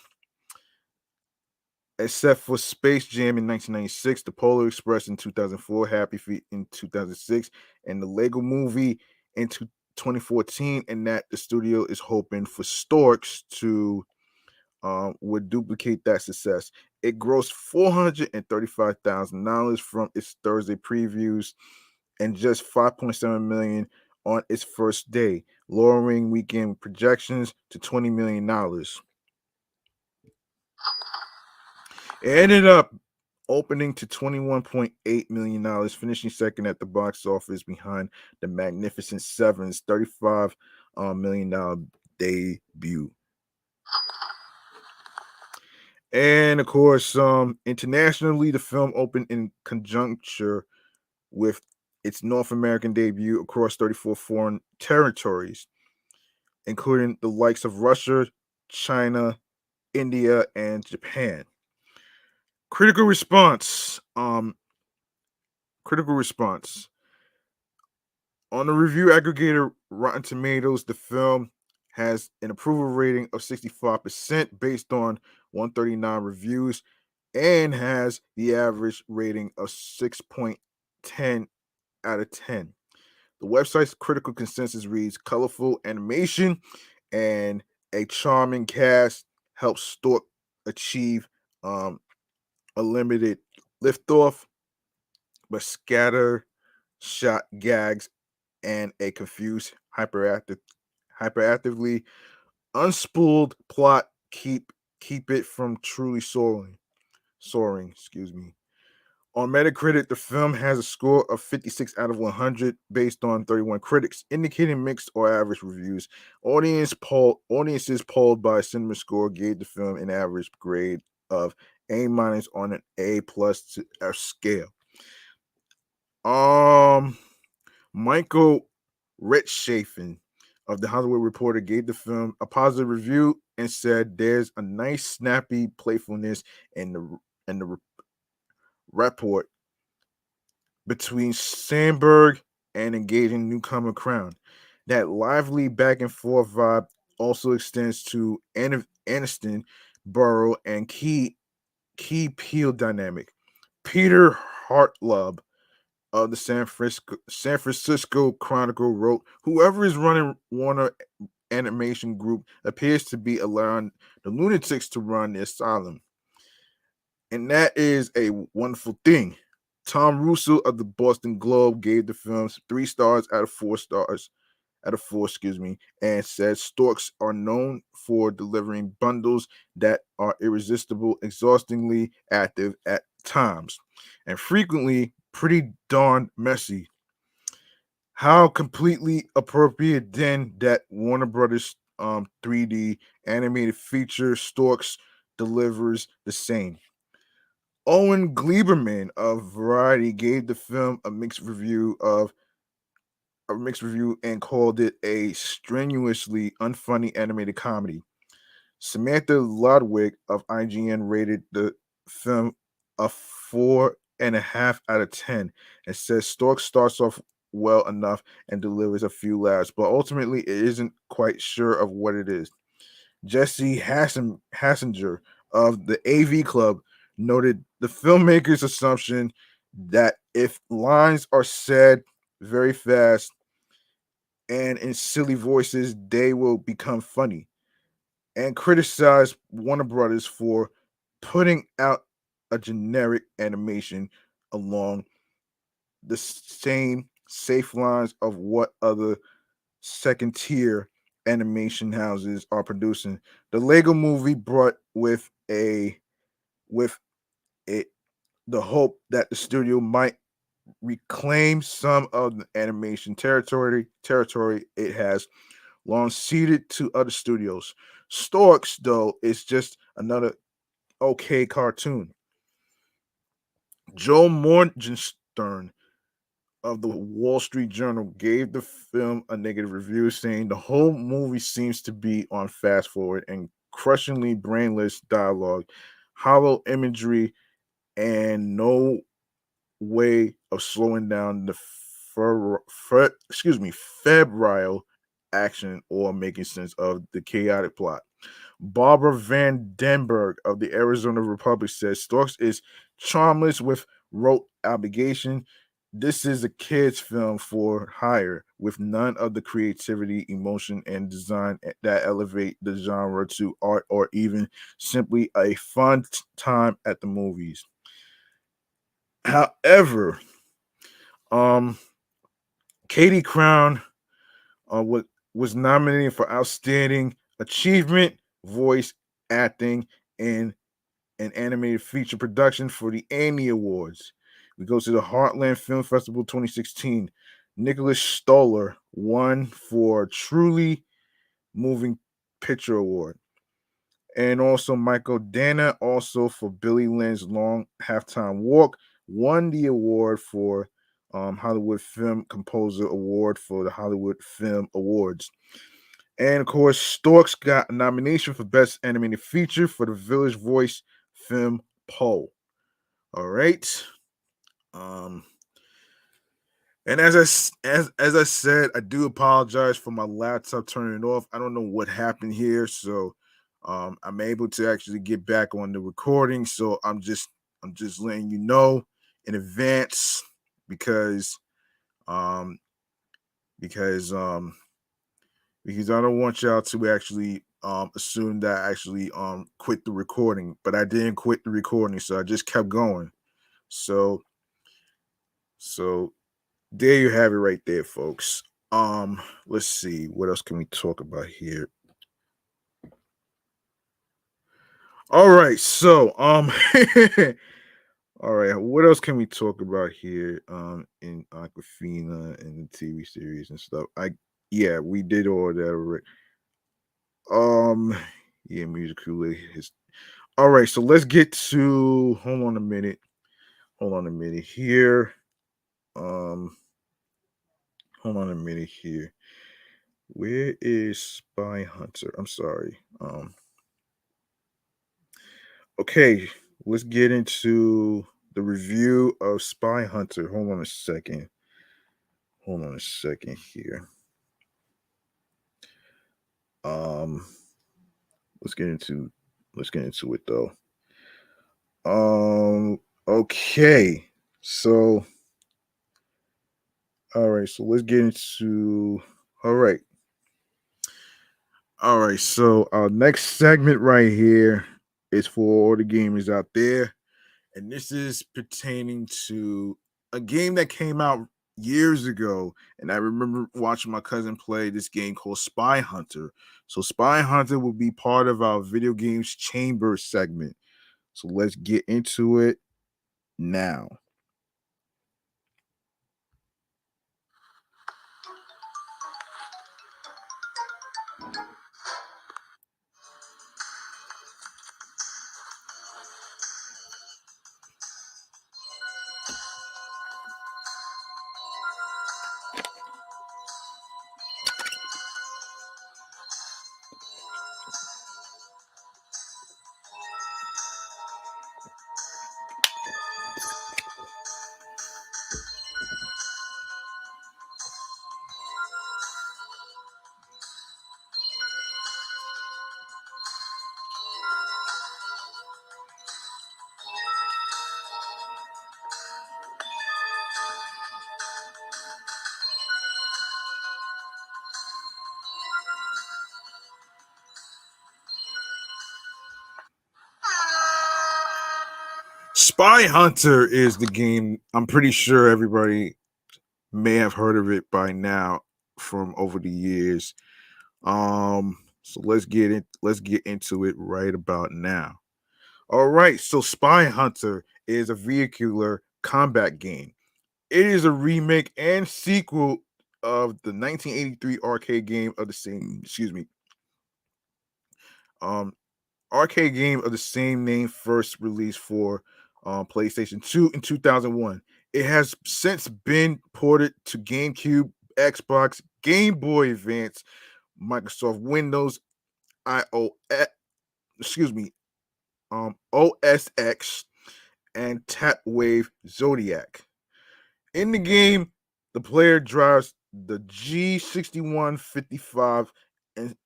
except for Space Jam in 1996, The Polar Express in 2004, Happy Feet in 2006, and the Lego Movie in 2014. And that the studio is hoping for Storks to would duplicate that success. It grossed $435,000 from its Thursday previews and just 5.7 million on its first day, lowering weekend projections to $20 million. It ended up opening to $21.8 million, finishing second at the box office behind the Magnificent Seven's $35 million debut. And of course, internationally, the film opened in conjuncture with its North American debut across 34 foreign territories, including the likes of Russia, China, India, and Japan. Critical response. Critical response. On the review aggregator Rotten Tomatoes, the film has an approval rating of 65% based on 139 reviews and has the average rating of 6.10 out of 10. The website's critical consensus reads colorful animation and a charming cast helps Stork achieve um, a limited liftoff, but scatter shot gags and a confused, hyperactively unspooled plot keep it from truly soaring. Excuse me. On Metacritic, the film has a score of 56 out of 100 based on 31 critics, indicating mixed or average reviews. Audiences polled by Cinema Score gave the film an average grade of A minus on an A plus to a scale. Um, Michael Rechtschaffen of the Hollywood Reporter gave the film a positive review and said there's a nice snappy playfulness in the report between Sandberg and engaging newcomer Crown. That lively back and forth vibe also extends to Aniston, Burrow, and Key Peel dynamic. Peter Hartlub of the San Francisco Chronicle wrote, "Whoever is running Warner Animation Group appears to be allowing the lunatics to run the asylum, and that is a wonderful thing." Tom Russo of the Boston Globe gave the film 3 stars out of 4 stars out of four, and said storks are known for delivering bundles that are irresistible, exhaustingly active at times, and frequently pretty darn messy. How completely appropriate then that Warner Brothers 3D animated feature Storks delivers the same. Owen Gleiberman of Variety gave the film a mixed review and called it a strenuously unfunny animated comedy. Samantha Ludwig of IGN rated the film a 4.5 out of 10 and says Stork starts off well enough and delivers a few laughs, but ultimately it isn't quite sure of what it is. Jesse Hassinger of the AV Club noted the filmmaker's assumption that if lines are said very fast and in silly voices, they will become funny, and criticized Warner Brothers for putting out a generic animation along the same safe lines of what other second tier animation houses are producing. The Lego movie brought with it the hope that the studio might reclaim some of the animation territory it has long ceded to other studios. Storks, though, is just another okay cartoon. Joe Morgenstern of the Wall Street Journal gave the film a negative review, saying the whole movie seems to be on fast forward and crushingly brainless dialogue, hollow imagery, and no way of slowing down the febrile action or making sense of the chaotic plot. Barbara Van Denberg of the Arizona Republic says Storks is charmless with rote obligation. This is a kids' film for hire with none of the creativity, emotion, and design that elevate the genre to art or even simply a fun time at the movies. However, um, Katie Crown uh, was, was nominated for Outstanding Achievement, Voice Acting, and an Animated Feature Production for the Annie Awards. We go to the Heartland Film Festival 2016. Nicholas Stoller won for Truly Moving Picture Award. And also Michael Dana, also for Billy Lynn's Long Halftime Walk, won the award for Hollywood Film Composer Award for the Hollywood Film Awards. And of course, Storks got a nomination for Best Animated Feature for the Village Voice Film Poe. All right. Um, and as I said, I do apologize for my laptop turning off. I don't know what happened here, so I'm able to actually get back on the recording. So I'm just letting you know in advance because um because um because I don't want y'all to actually assume that I actually quit the recording, but I didn't quit the recording, so I just kept going. So so there you have it right there, folks. Let's see what else can we talk about here. All right, so all right, what else can we talk about here? In Awkafina and the TV series and stuff. Yeah, we did all that already. Um, yeah, musical his. All right, so let's get to. Hold on a minute. Hold on a minute here. Um, hold on a minute here. Where is Spy Hunter? I'm sorry. Okay, let's get into the review of Spy Hunter. Hold on a second. Hold on a second here. Um, let's get into it though. Um, okay. So, all right. So let's get into. All right. All right. So our next segment right here is for all the gamers out there, and this is pertaining to a game that came out years ago, and I remember watching my cousin play this game called Spy Hunter. So Spy Hunter will be part of our video games chamber segment. So let's get into it now. Spy Hunter is the game. I'm pretty sure everybody may have heard of it by now from over the years. So let's get into it right about now. All right, so Spy Hunter is a vehicular combat game. It is a remake and sequel of the 1983 arcade game of the same, um, arcade game of the same name, first released for PlayStation 2 in 2001. It has since been ported to GameCube, Xbox, Game Boy Advance, Microsoft Windows, iOS, excuse me, OS X, and Tapwave Zodiac. In the game, the player drives the G6155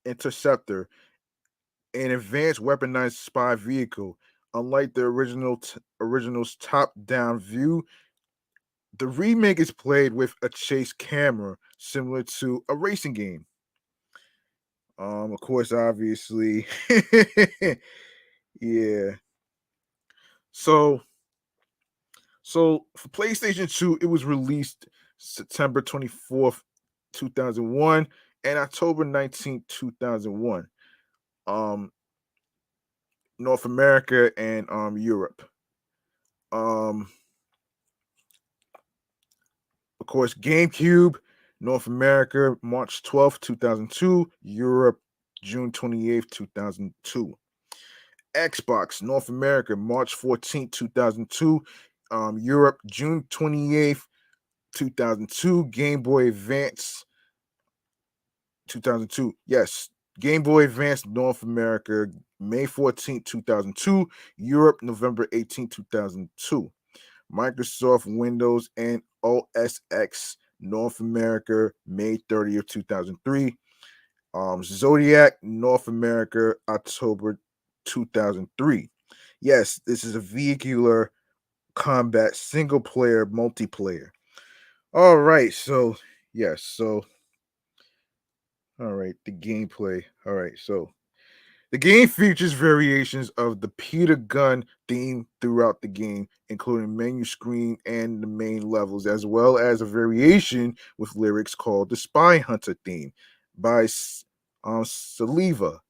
Interceptor, an advanced weaponized spy vehicle. Unlike the original's top-down view, the remake is played with a chase camera, similar to a racing game. Of course, obviously, yeah. So, for PlayStation 2, it was released September 24th, 2001, and October 19th, 2001. Um, North America and Europe. Um, of course, GameCube, North America, March 12th, 2002, Europe, June 28th, 2002. Xbox, North America, March 14th, 2002, Europe, June 28th, 2002, Game Boy Advance, 2002. Yes, Game Boy Advance, North America, May 14th, 2002, Europe, November 18th, 2002. Microsoft Windows and OS X, North America, May 30th, 2003. Zodiac, North America, October 2003. Yes, this is a vehicular combat single player multiplayer. All right, so yes, so all right, the gameplay. All right, so the game features variations of the Peter Gunn theme throughout the game, including menu screen and the main levels, as well as a variation with lyrics called the Spy Hunter theme by Saliva.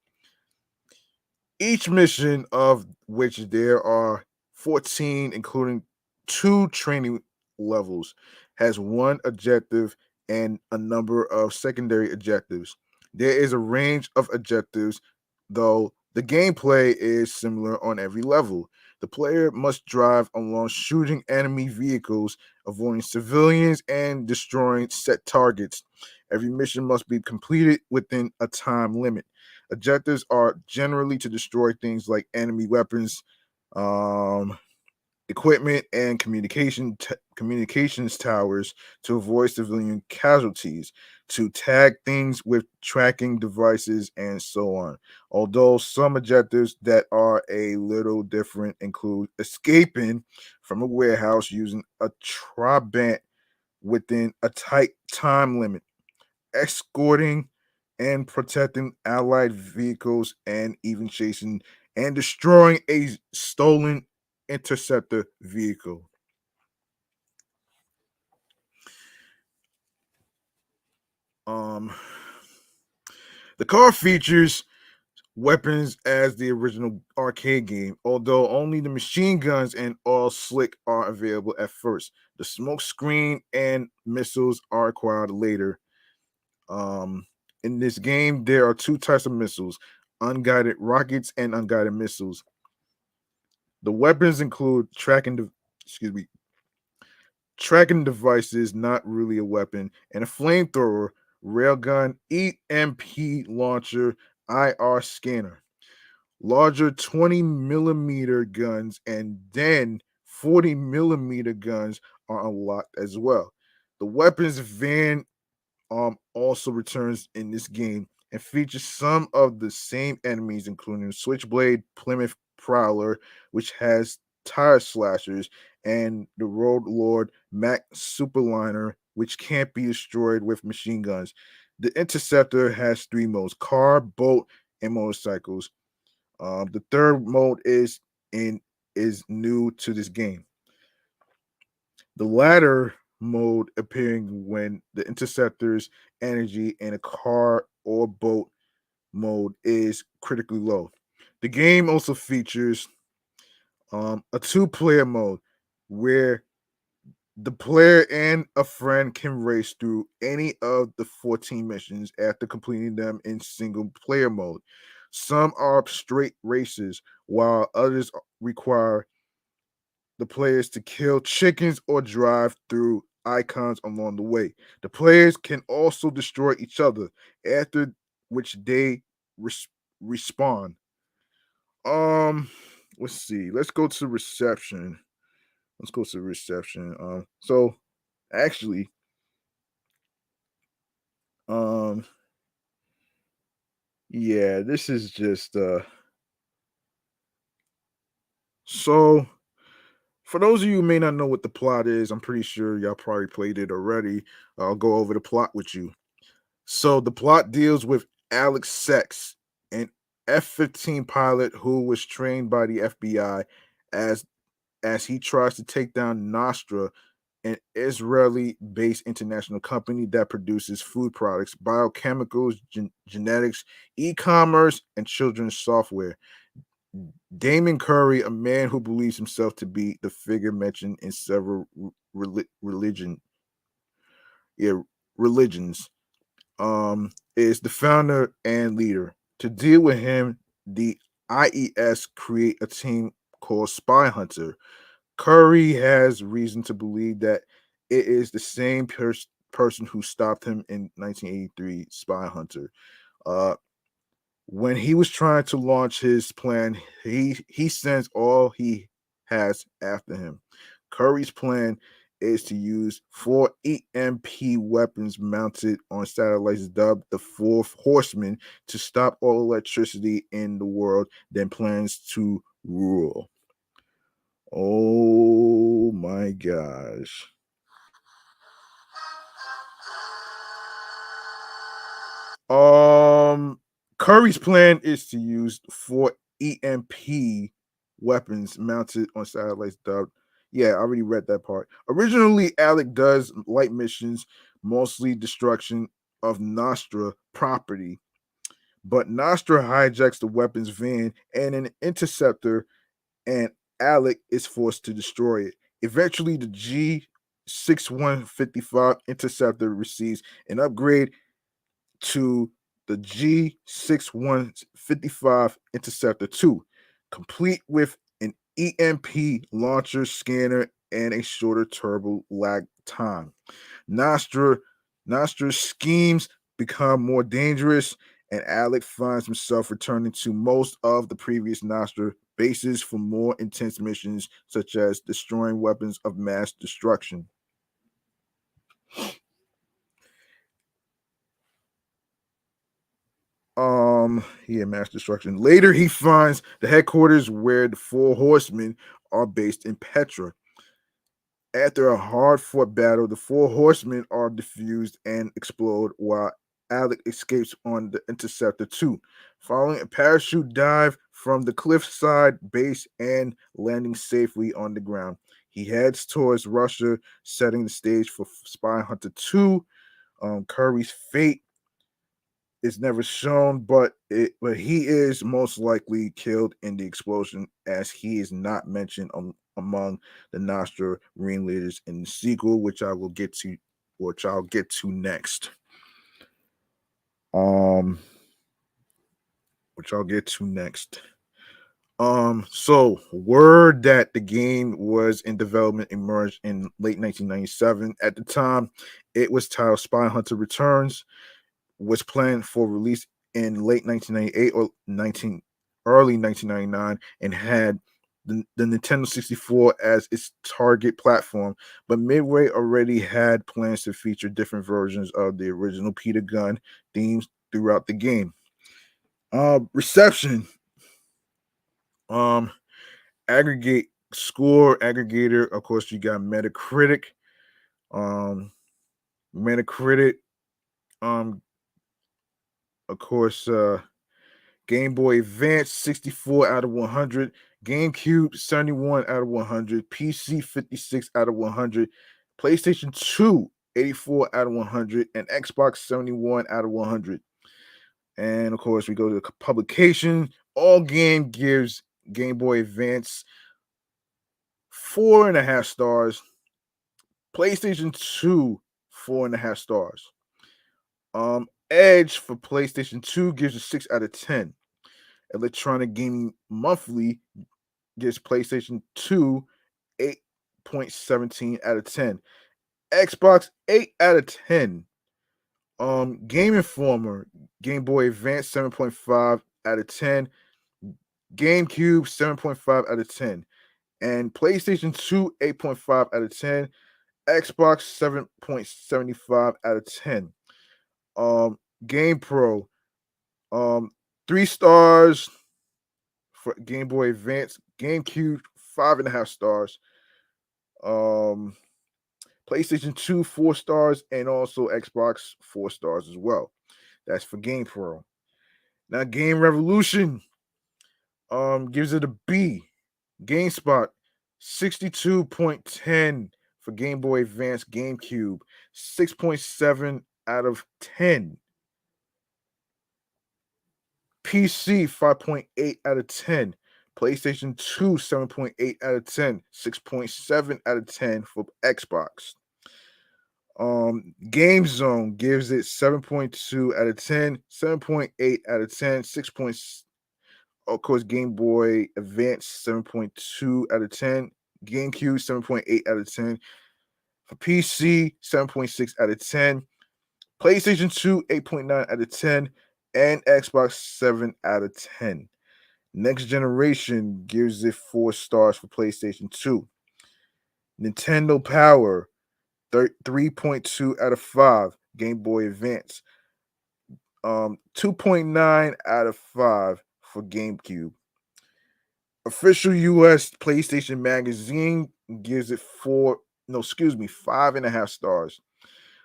Each mission, of which there are 14, including two training levels, has one objective and a number of secondary objectives. There is a range of objectives, though the gameplay is similar on every level. The player must drive along shooting enemy vehicles, avoiding civilians, and destroying set targets. Every mission must be completed within a time limit. Objectives are generally to destroy things like enemy weapons, um, equipment, and communications towers to avoid civilian casualties, to tag things with tracking devices, and so on. Although some objectives that are a little different include escaping from a warehouse using a trabant within a tight time limit, escorting and protecting allied vehicles, and even chasing and destroying a stolen interceptor vehicle. Um, the car features weapons as the original arcade game, although only the machine guns and all slick are available at first. The smoke screen and missiles are acquired later. Um, in this game, there are two types of missiles: unguided rockets and unguided missiles. The weapons include excuse me, tracking devices, not really a weapon, and a flamethrower, railgun, EMP launcher, IR scanner. Larger 20 millimeter guns and then 40 millimeter guns are unlocked as well. The weapons van also returns in this game and features some of the same enemies, including Switchblade, Plymouth Prowler, which has tire slashers, and the Road Lord Mac Superliner, which can't be destroyed with machine guns. The Interceptor has three modes: car, boat, and motorcycles. The third mode in is new to this game. The latter mode appearing when the interceptor's energy in a car or boat mode is critically low. The game also features a two-player mode where the player and a friend can race through any of the 14 missions after completing them in single player mode. Some are straight races, while others require the players to kill chickens or drive through icons along the way. The players can also destroy each other, after which they res- respawn. Um, let's see. Let's go to reception. Let's go to reception. So actually, um, yeah, this is just so for those of you who may not know what the plot is, I'm pretty sure y'all probably played it already. I'll go over the plot with you. So the plot deals with Alex Sex, an F-15 pilot who was trained by the FBI as he tries to take down Nostra, an Israeli-based international company that produces food products, biochemicals, genetics, e-commerce, and children's software. Damon Curry, a man who believes himself to be the figure mentioned in several yeah, religions, is the founder and leader. To deal with him, the IES create a team called Spyhunter. Curry has reason to believe that it is the same person who stopped him in 1983, Spyhunter. Uh, when he was trying to launch his plan, he sends all he has after him. Curry's plan is to use four EMP weapons mounted on satellites dubbed the Fourth Horseman to stop all electricity in the world, then plans to rule. Oh my gosh. Um, Curry's plan is to use four EMP weapons mounted on satellites dubbed. Yeah, I already read that part. Originally, Alec does light missions, mostly destruction of Nostra property, but Nostra hijacks the weapons van and an interceptor, and Alec is forced to destroy it. Eventually, the G6155 interceptor receives an upgrade to the G6155 Interceptor 2, complete with an EMP launcher scanner and a shorter turbo lag time. Nostra Nostra's schemes become more dangerous, and Alec finds himself returning to most of the previous Nostra bases for more intense missions, such as destroying weapons of mass destruction. Yeah, mass destruction. Later, he finds the headquarters where the Four Horsemen are based in Petra. After a hard fought battle, the Four Horsemen are defused and explode while Alec escapes on the Interceptor 2, following a parachute dive from the cliffside base and landing safely on the ground. He heads towards Russia, setting the stage for Spy Hunter 2. Curry's fate is never shown, but he is most likely killed in the explosion, as he is not mentioned among the Nostra ringleaders in the sequel, which I'll get to next. Um, which I'll get to next. So word that the game was in development emerged in late 1997. At the time, it was titled Spy Hunter Returns, was planned for release in late 1998 or 19 early 1999, and had the Nintendo 64 as its target platform. But Midway already had plans to feature different versions of the original Peter Gunn themes throughout the game. Reception. Um, Aggregate score aggregator. Of course, you got Metacritic. Um, Metacritic. Um, of course, Game Boy Advance 64 out of 100, GameCube 71 out of 100, PC 56 out of 100, PlayStation 2 84 out of 100, and Xbox 71 out of 100. And of course, we go to the publication. All Game gives Game Boy Advance 4.5 stars. PlayStation 2, 4.5 stars. Edge for PlayStation 2 gives a 6 out of 10. Electronic Gaming Monthly gives PlayStation 2 8.17 out of 10. Xbox 8 out of 10. Game Informer, Game Boy Advance 7.5 out of 10. GameCube 7.5 out of 10. And PlayStation 2 8.5 out of 10. Xbox 7.75 out of 10. Game Pro, 3 stars for Game Boy Advance. GameCube 5.5 stars. PlayStation 2 4 stars, and also Xbox 4 stars as well. That's for Game Pro. Now Game Revolution gives it a B. GameSpot 62.10 for Game Boy Advance. GameCube 6.7 out of 10. PC 5.8 out of 10. PlayStation 2 7.8 out of 10. 6.7 out of 10 for Xbox. Game Zone gives it 7.2 out of 10, 7.8 out of 10, 6 points. Of course, Game Boy Advance 7.2 out of 10, GameCube 7.8 out of 10, for PC 7.6 out of 10, PlayStation 2 8.9 out of 10, and Xbox 7 out of 10. Next Generation gives it 4 stars for PlayStation 2. Nintendo Power 3.2 out of 5. Game Boy Advance 2.9 out of 5 for GameCube. Official US PlayStation Magazine gives it 5.5 stars.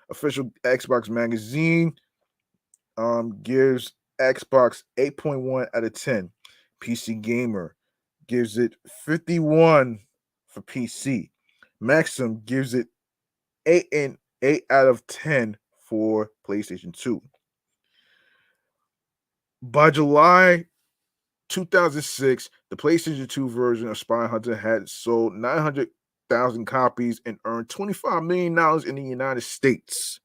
Official Xbox Magazine gives Xbox 8.1 out of 10. PC Gamer gives it 51 for PC. Maxim gives it 8 out of 10 for PlayStation 2. By July 2006, the PlayStation 2 version of Spyhunter had sold 900,000 copies and earned $25 million in the United States.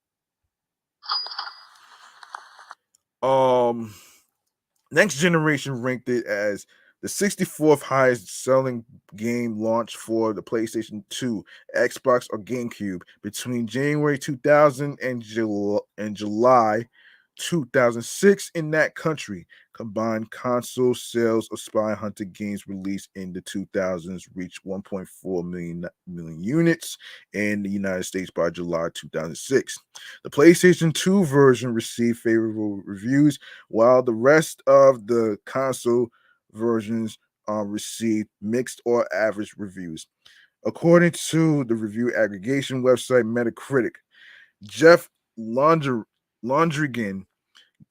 Next Generation ranked it as the 64th highest selling game launched for the PlayStation 2, Xbox, or GameCube between January 2000 and July 2006 in that country. Combined console sales of Spyhunter games released in the 2000s reached 1.4 million units in the United States by July 2006. The PlayStation 2 version received favorable reviews, while the rest of the console versions received mixed or average reviews. According to the review aggregation website Metacritic, Jeff Londrigan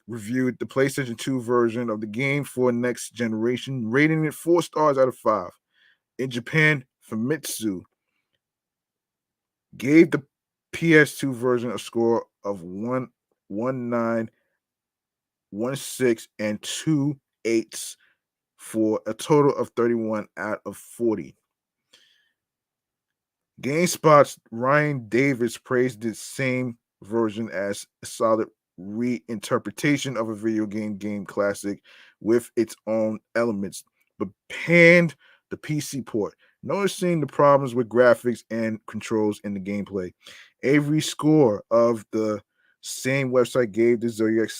reviewed the PlayStation 2 version of the game for Next Generation, rating it 4 stars out of 5. In Japan, Famitsu gave the PS2 version a score of 1.19, 1.6, and 2.8 for a total of 31 out of 40. GameSpot's Ryan Davis praised the same version as a solid reinterpretation of a video game classic with its own elements, but panned the PC port, noticing the problems with graphics and controls in the gameplay. Avery Score of the same website gave the Zodiac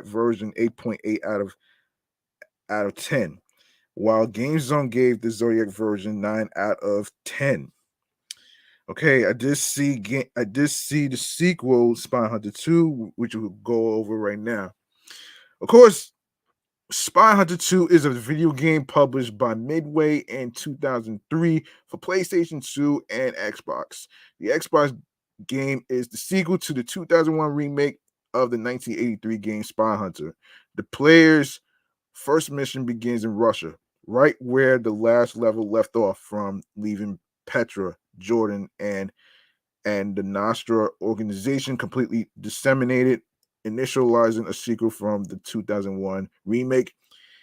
version 8.8 out of 10, while GameZone gave the Zodiac version 9 out of 10. Okay, I did see the sequel, Spy Hunter 2, which we'll go over right now. Of course, Spy Hunter 2 is a video game published by Midway in 2003 for PlayStation 2 and Xbox. The Xbox game is the sequel to the 2001 remake of the 1983 game Spy Hunter. The player's first mission begins in Russia, right where the last level left off from, leaving Petra, Jordan, and the Nostra organization completely disseminated initializing a sequel from the 2001 remake.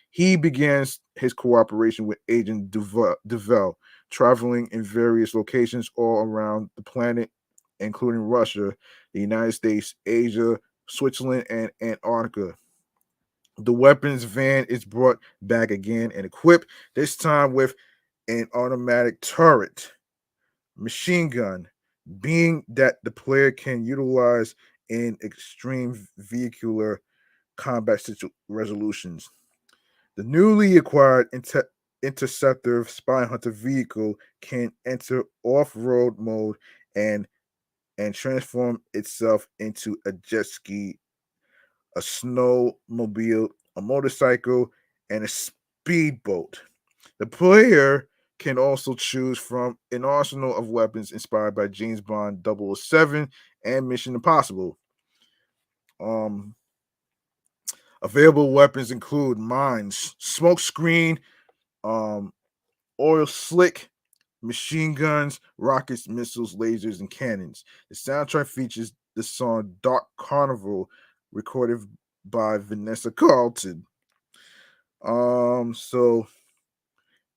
He began his cooperation with Agent Duvel, traveling in various locations all around the planet, including Russia, the United States, Asia, Switzerland, and Antarctica. The weapons van is brought back again and equipped, this time with an automatic turret, machine gun, being that the player can utilize in extreme vehicular combat resolutions. The newly acquired interceptor Spyhunter vehicle can enter off-road mode and transform itself into a jet ski, a snowmobile, a motorcycle, and a speedboat. The player can also choose from an arsenal of weapons inspired by James Bond 007 and Mission Impossible. Um, Available weapons include mines, smoke screen, um, oil slick, machine guns, rockets, missiles, lasers, and cannons. The soundtrack features the song Dark Carnival, recorded by Vanessa Carlton. So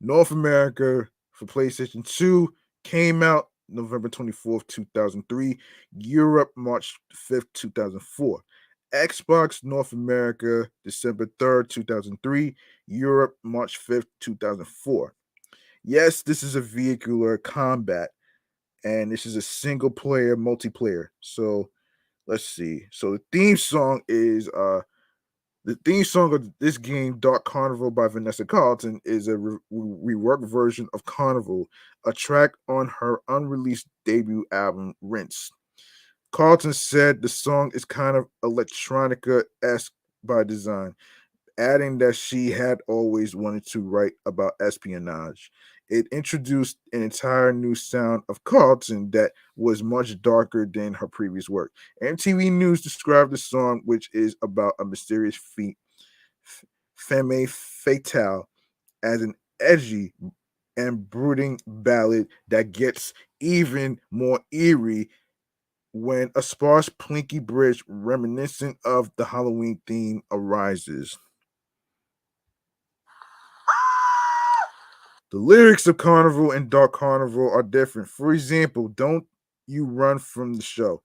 North America for PlayStation 2 came out November 24th, 2003. Europe, March 5th, 2004. Xbox North America, December 3rd, 2003. Europe, March 5th, 2004. Yes, this is a vehicular combat, and this is a single player multiplayer. So let's see. So the theme song of this game, Dark Carnival by Vanessa Carlton, is a reworked version of Carnival, a track on her unreleased debut album, Rinse. Carlton said the song is kind of electronica esque by design, adding that she had always wanted to write about espionage. It introduced an entire new sound of Carlton that was much darker than her previous work. MTV News described the song, which is about a mysterious femme fatale, as an edgy and brooding ballad that gets even more eerie when a sparse plinky bridge reminiscent of the Halloween theme arises. The lyrics of Carnival and Dark Carnival are different. For example, don't you run from the show,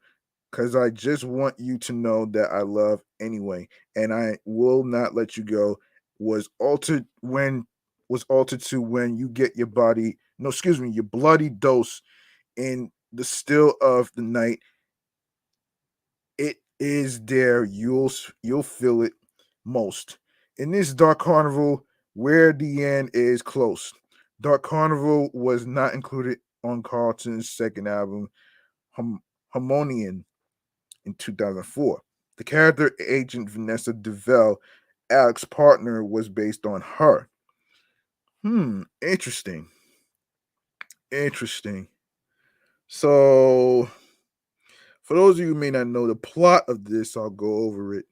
because I just want you to know that I love anyway, and I will not let you go. Was altered when was altered to when you get your body, no, excuse me, your bloody dose in the still of the night. It is there. You'll feel it most in this Dark Carnival, where the end is close. Dark Carnival was not included on Carlton's second album, Harmonian, in 2004. The character agent Vanessa DeVell, Alex's partner, was based on her. Interesting. Interesting. So, for those of you who may not know the plot of this, I'll go over it.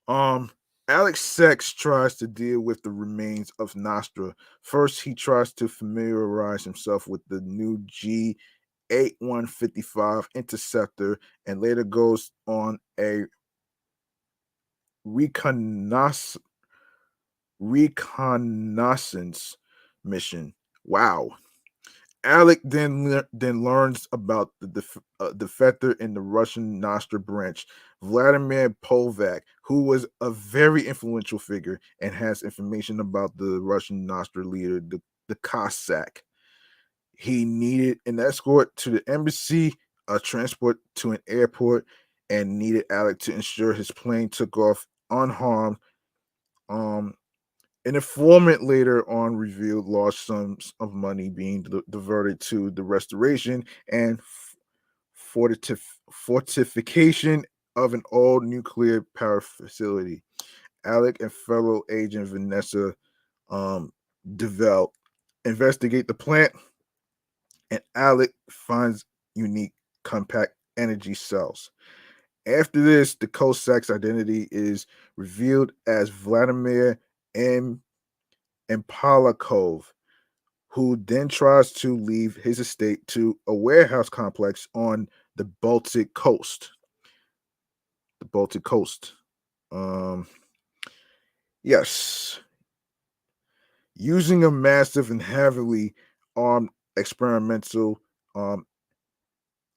Um, Alex Sex tries to deal with the remains of Nostra. First, he tries to familiarize himself with the new G8155 interceptor, and later goes on a reconnaissance reconnaissance mission. Wow. Alec then learns about the defector in the Russian Nostra branch, Vladimir Polvak, who was a very influential figure and has information about the Russian Nostra leader, the Cossack. He needed an escort to the embassy, a transport to an airport, and needed Alec to ensure his plane took off unharmed. Um, An informant later on revealed large sums of money being diverted to the restoration and fortification of an old nuclear power facility. Alec and fellow agent Vanessa DeVell investigate the plant, and Alec finds unique compact energy cells. After this, the Cossacks' identity is revealed as Vladimir M. Impalakov, who then tries to leave his estate to a warehouse complex on the Baltic coast. the Baltic coast. Um, yes, using a massive and heavily armed experimental um,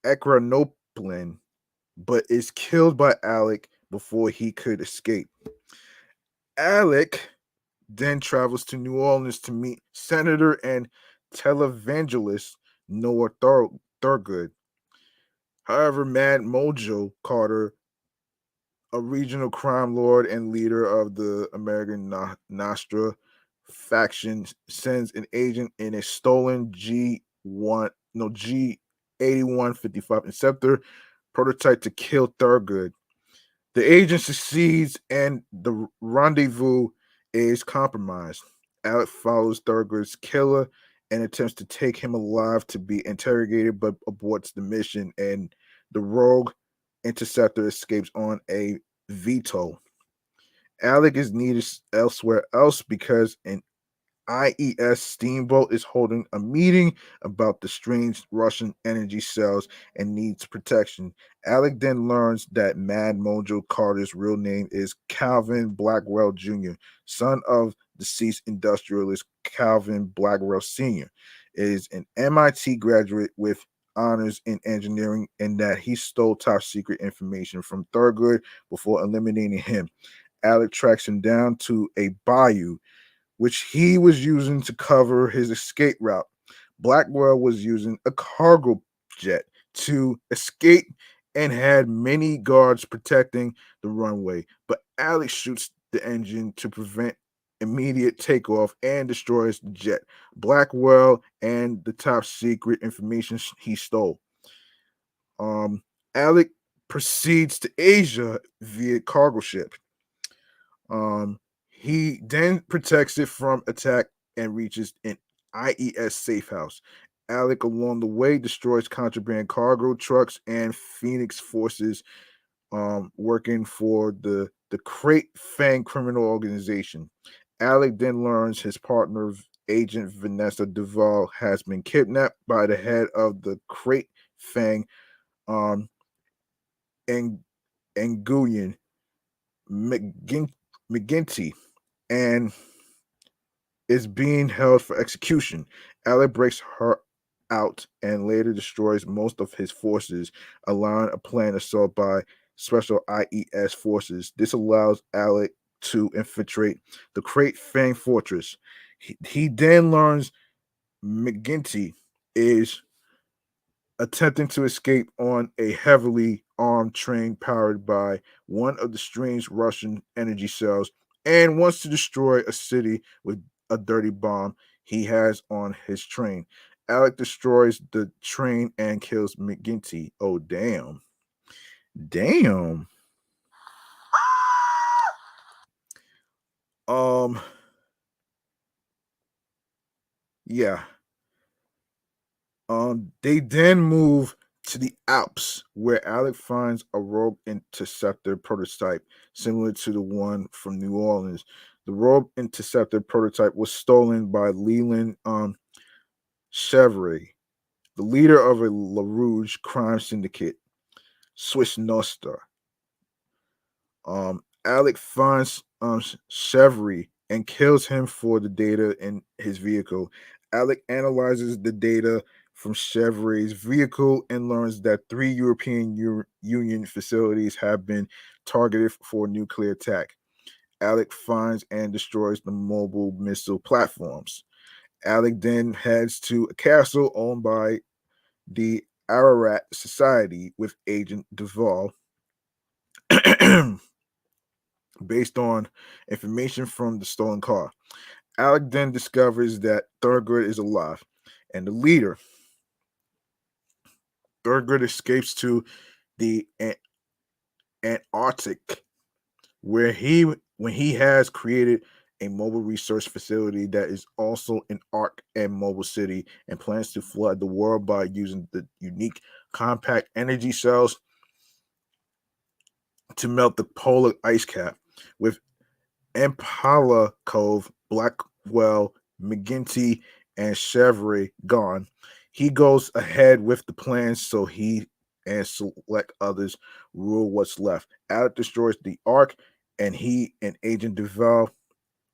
Echinoplane, but is killed by Alec before he could escape. Alec then travels to New Orleans to meet Senator and televangelist Noah Thurgood. However, Mad Mojo Carter, a regional crime lord and leader of the American Nostra faction, sends an agent in a stolen G8155 Interceptor prototype to kill Thurgood. The agent succeeds and the rendezvous is compromised. Alec follows Thurgood's killer and attempts to take him alive to be interrogated, but aborts the mission, and the rogue interceptor escapes on a veto. Alec is needed elsewhere else because an IES Steamboat is holding a meeting about the strange Russian energy cells and needs protection. Alec then learns that Mad Mojo Carter's real name is Calvin Blackwell Jr., son of deceased industrialist Calvin Blackwell Sr. Is an MIT graduate with honors in engineering, and that he stole top secret information from Thurgood before eliminating him. Alec tracks him down to a bayou which he was using to cover his escape route. Blackwell was using a cargo jet to escape and had many guards protecting the runway, but Alex shoots the engine to prevent immediate takeoff and destroys the jet. Blackwell and the top secret information he stole. Um, Alec proceeds to Asia via cargo ship. Um, he then protects it from attack and reaches an IES safe house. Alec, along the way, destroys contraband cargo trucks and Phoenix forces working for the Crate Fang criminal organization. Alec then learns his partner, Agent Vanessa Duval, has been kidnapped by the head of the Crate Fang, um, and Nguyen McGinty, and is being held for execution. Alec breaks her out and later destroys most of his forces, allowing a planned assault by special IES forces. This allows Alec to infiltrate the Crate Fang fortress. He then learns McGinty is attempting to escape on a heavily armed train powered by one of the strange Russian energy cells and wants to destroy a city with a dirty bomb he has on his train. Alec destroys the train and kills McGinty. Oh, damn. Damn. Um, yeah. They then move to the Alps, where Alec finds a rogue interceptor prototype similar to the one from New Orleans. The rogue interceptor prototype was stolen by Leland Chevrolet, the leader of a La Rouge crime syndicate, Swiss Nostra. Alec finds Chevry and kills him for the data in his vehicle. Alec analyzes the data from Chevrolet's vehicle and learns that three European Union facilities have been targeted for nuclear attack. Alec finds and destroys the mobile missile platforms. Alec then heads to a castle owned by the Ararat Society with Agent Duval. Based on information from the stolen car. Alec then discovers that Thurgood is alive, and the leader, Thurgood, escapes to the Antarctic, where he has created a mobile research facility that is also an arc and mobile city, and plans to flood the world by using the unique compact energy cells to melt the polar ice cap. With Impala Cove, Blackwell, McGinty, and Chevrolet gone, he goes ahead with the plans so he and select others rule what's left. Alec destroys the Ark, and he and Agent DeVal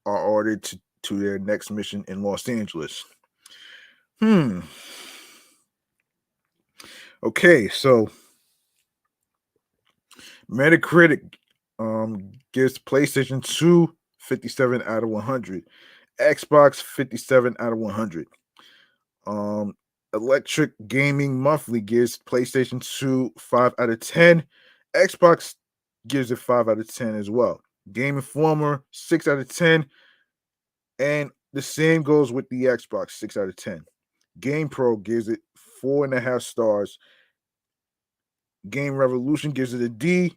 are ordered to their next mission in Los Angeles. Okay, so Metacritic gives PlayStation 2 57 out of 100, Xbox 57 out of 100. Electric Gaming Monthly gives PlayStation 2 5 out of 10, Xbox gives it 5 out of 10 as well. Game Informer 6 out of 10, and the same goes with the Xbox 6 out of 10. GamePro gives it 4.5 stars. Game Revolution gives it a D,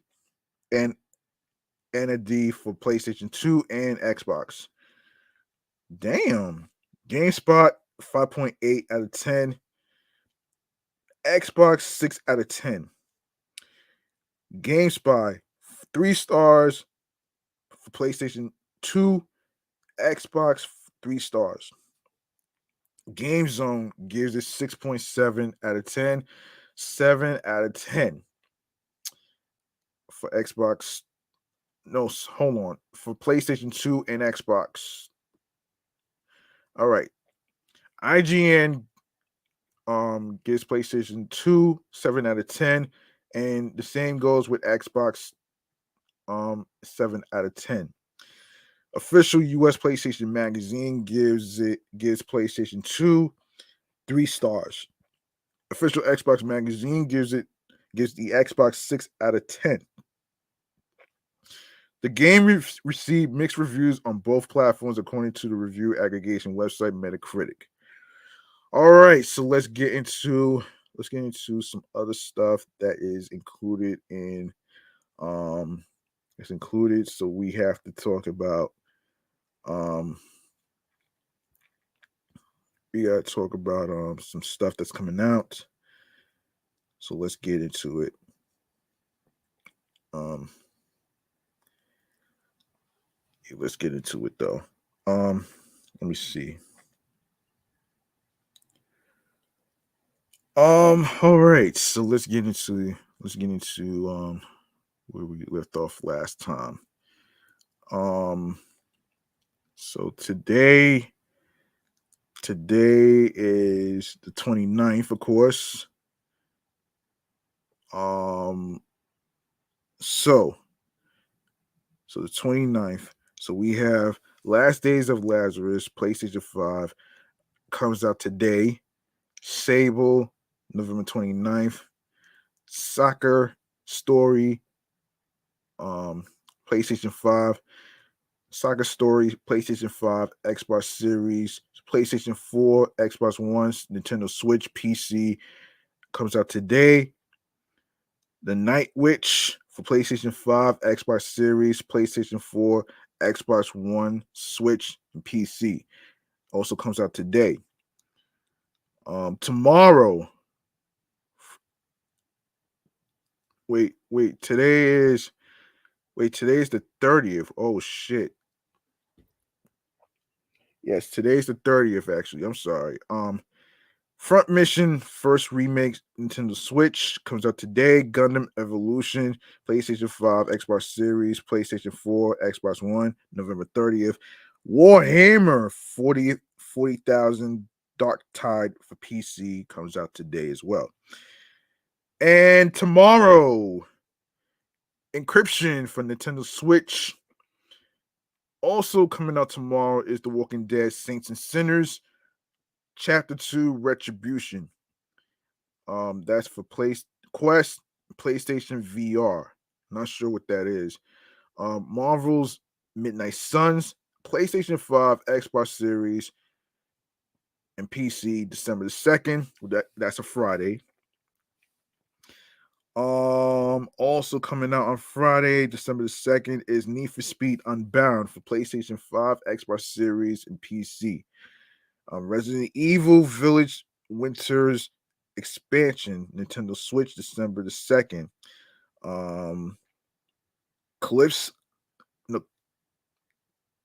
and a D for PlayStation 2 and Xbox. Damn. GameSpot 5.8 out of 10. Xbox 6 out of 10. GameSpy 3 stars for PlayStation 2, Xbox 3 stars. GameZone gives it 6.7 out of 10, 7 out of 10 for Xbox. No, hold on. For PlayStation 2 and Xbox. All right. IGN gives PlayStation 2 7 out of 10, and the same goes with Xbox 7 out of 10. Official US PlayStation Magazine gives PlayStation 2 3 stars. Official Xbox Magazine gives the Xbox 6 out of 10. The game received mixed reviews on both platforms according to the review aggregation website Metacritic. All right, so let's get into some other stuff that is included in it's included. So we have to talk about some stuff that's coming out. So let's get into it. Let's get into it though. Let me see. All right, so let's get into where we left off last time. So today is the 29th, of course. So the 29th. So we have Last Days of Lazarus, PlayStation 5, comes out today. Sable, November 29th. Soccer Story, PlayStation 5. Soccer Story, PlayStation 5, Xbox Series, PlayStation 4, Xbox One, Nintendo Switch, PC, comes out today. The Night Witch for PlayStation 5, Xbox Series, PlayStation 4, Xbox One, Switch, and PC. Also comes out today. Tomorrow. Today is the 30th. Oh shit. Yes, today's the 30th, actually. I'm sorry. Front Mission First Remake Nintendo Switch comes out today. Gundam Evolution, PlayStation 5, Xbox Series, PlayStation 4, Xbox One, November 30th. Warhammer 40,000 Dark Tide for PC comes out today as well. And tomorrow, Encryption for Nintendo Switch. Also coming out tomorrow is The Walking Dead Saints and Sinners Chapter 2 Retribution. That's for Quest, PlayStation VR. Not sure what that is. Marvel's Midnight Suns, PlayStation 5, Xbox Series, and PC, December the 2nd. That's a Friday. Also coming out on Friday, December the 2nd, is Need for Speed Unbound for PlayStation 5, Xbox Series, and PC. Resident Evil Village Winter's expansion, Nintendo Switch, December the 2nd.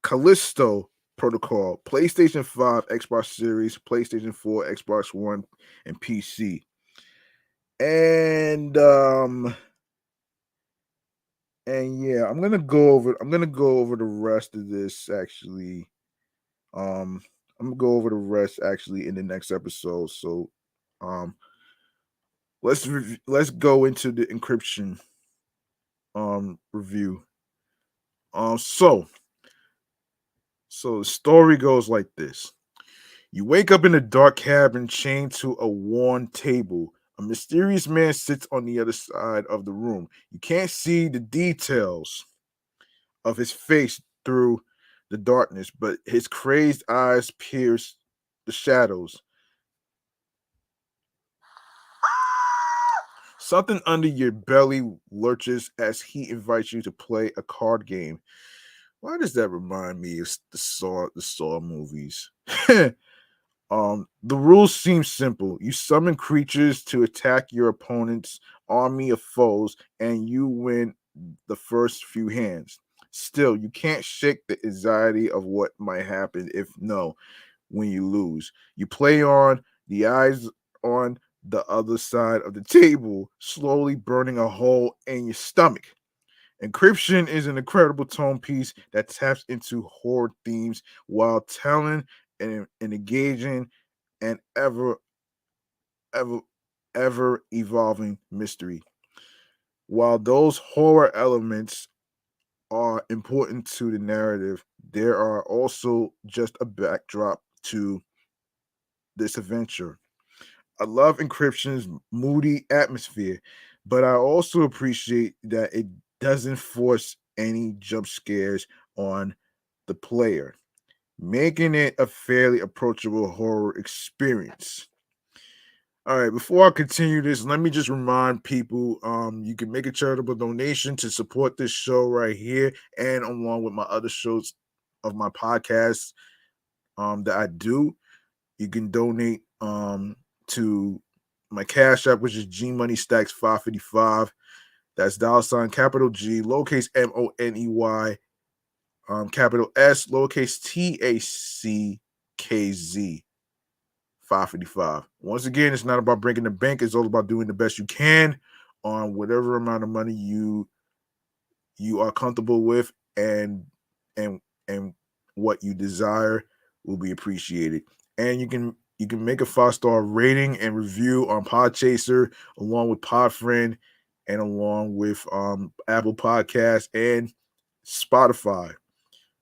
Callisto Protocol, PlayStation 5, Xbox Series, PlayStation 4, Xbox One, and PC. And yeah, I'm gonna go over the rest of this actually. I'm gonna go over the rest actually in the next episode. So um let's go into the encryption review. Um so so the story goes like this. You wake up in a dark cabin chained to a worn table. A mysterious man sits on the other side of the room. You can't see the details of his face through the darkness, but his crazed eyes pierce the shadows. Something under your belly lurches as he invites you to play a card game. Why does that remind me of the Saw movies? The rules seem simple. You summon creatures to attack your opponent's army of foes, and you win the first few hands. Still, you can't shake the anxiety of what might happen if no, when you lose. You play on the eyes on the other side of the table, slowly burning a hole in your stomach. Encryption is an incredible tone piece that taps into horror themes while telling an engaging and ever, ever evolving mystery. While those horror elements are important to the narrative, there are also just a backdrop to this adventure. I love Encryption's moody atmosphere, but I also appreciate that it doesn't force any jump scares on the player, making it a fairly approachable horror experience. All right, before I continue this, let me just remind people you can make a charitable donation to support this show right here and along with my other shows of my podcast that I do. You can donate to my cash app, which is G Money Stacks 555. That's $ capital G, lowercase MONEY, capital S, lowercase TACKZ 555. Once again, it's not about breaking the bank, it's all about doing the best you can on whatever amount of money you are comfortable with, and and what you desire will be appreciated. And you can make a 5-star rating and review on Podchaser, along with Podfriend, and along with Apple Podcasts and Spotify.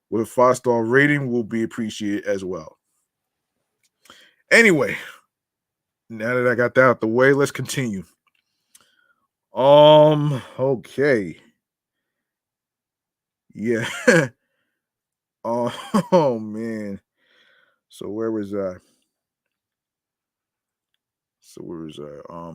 With a 5-star rating will be appreciated as well. Anyway, now that I got that out the way, let's continue. Okay. Yeah. Oh man. So where was I? So where was I?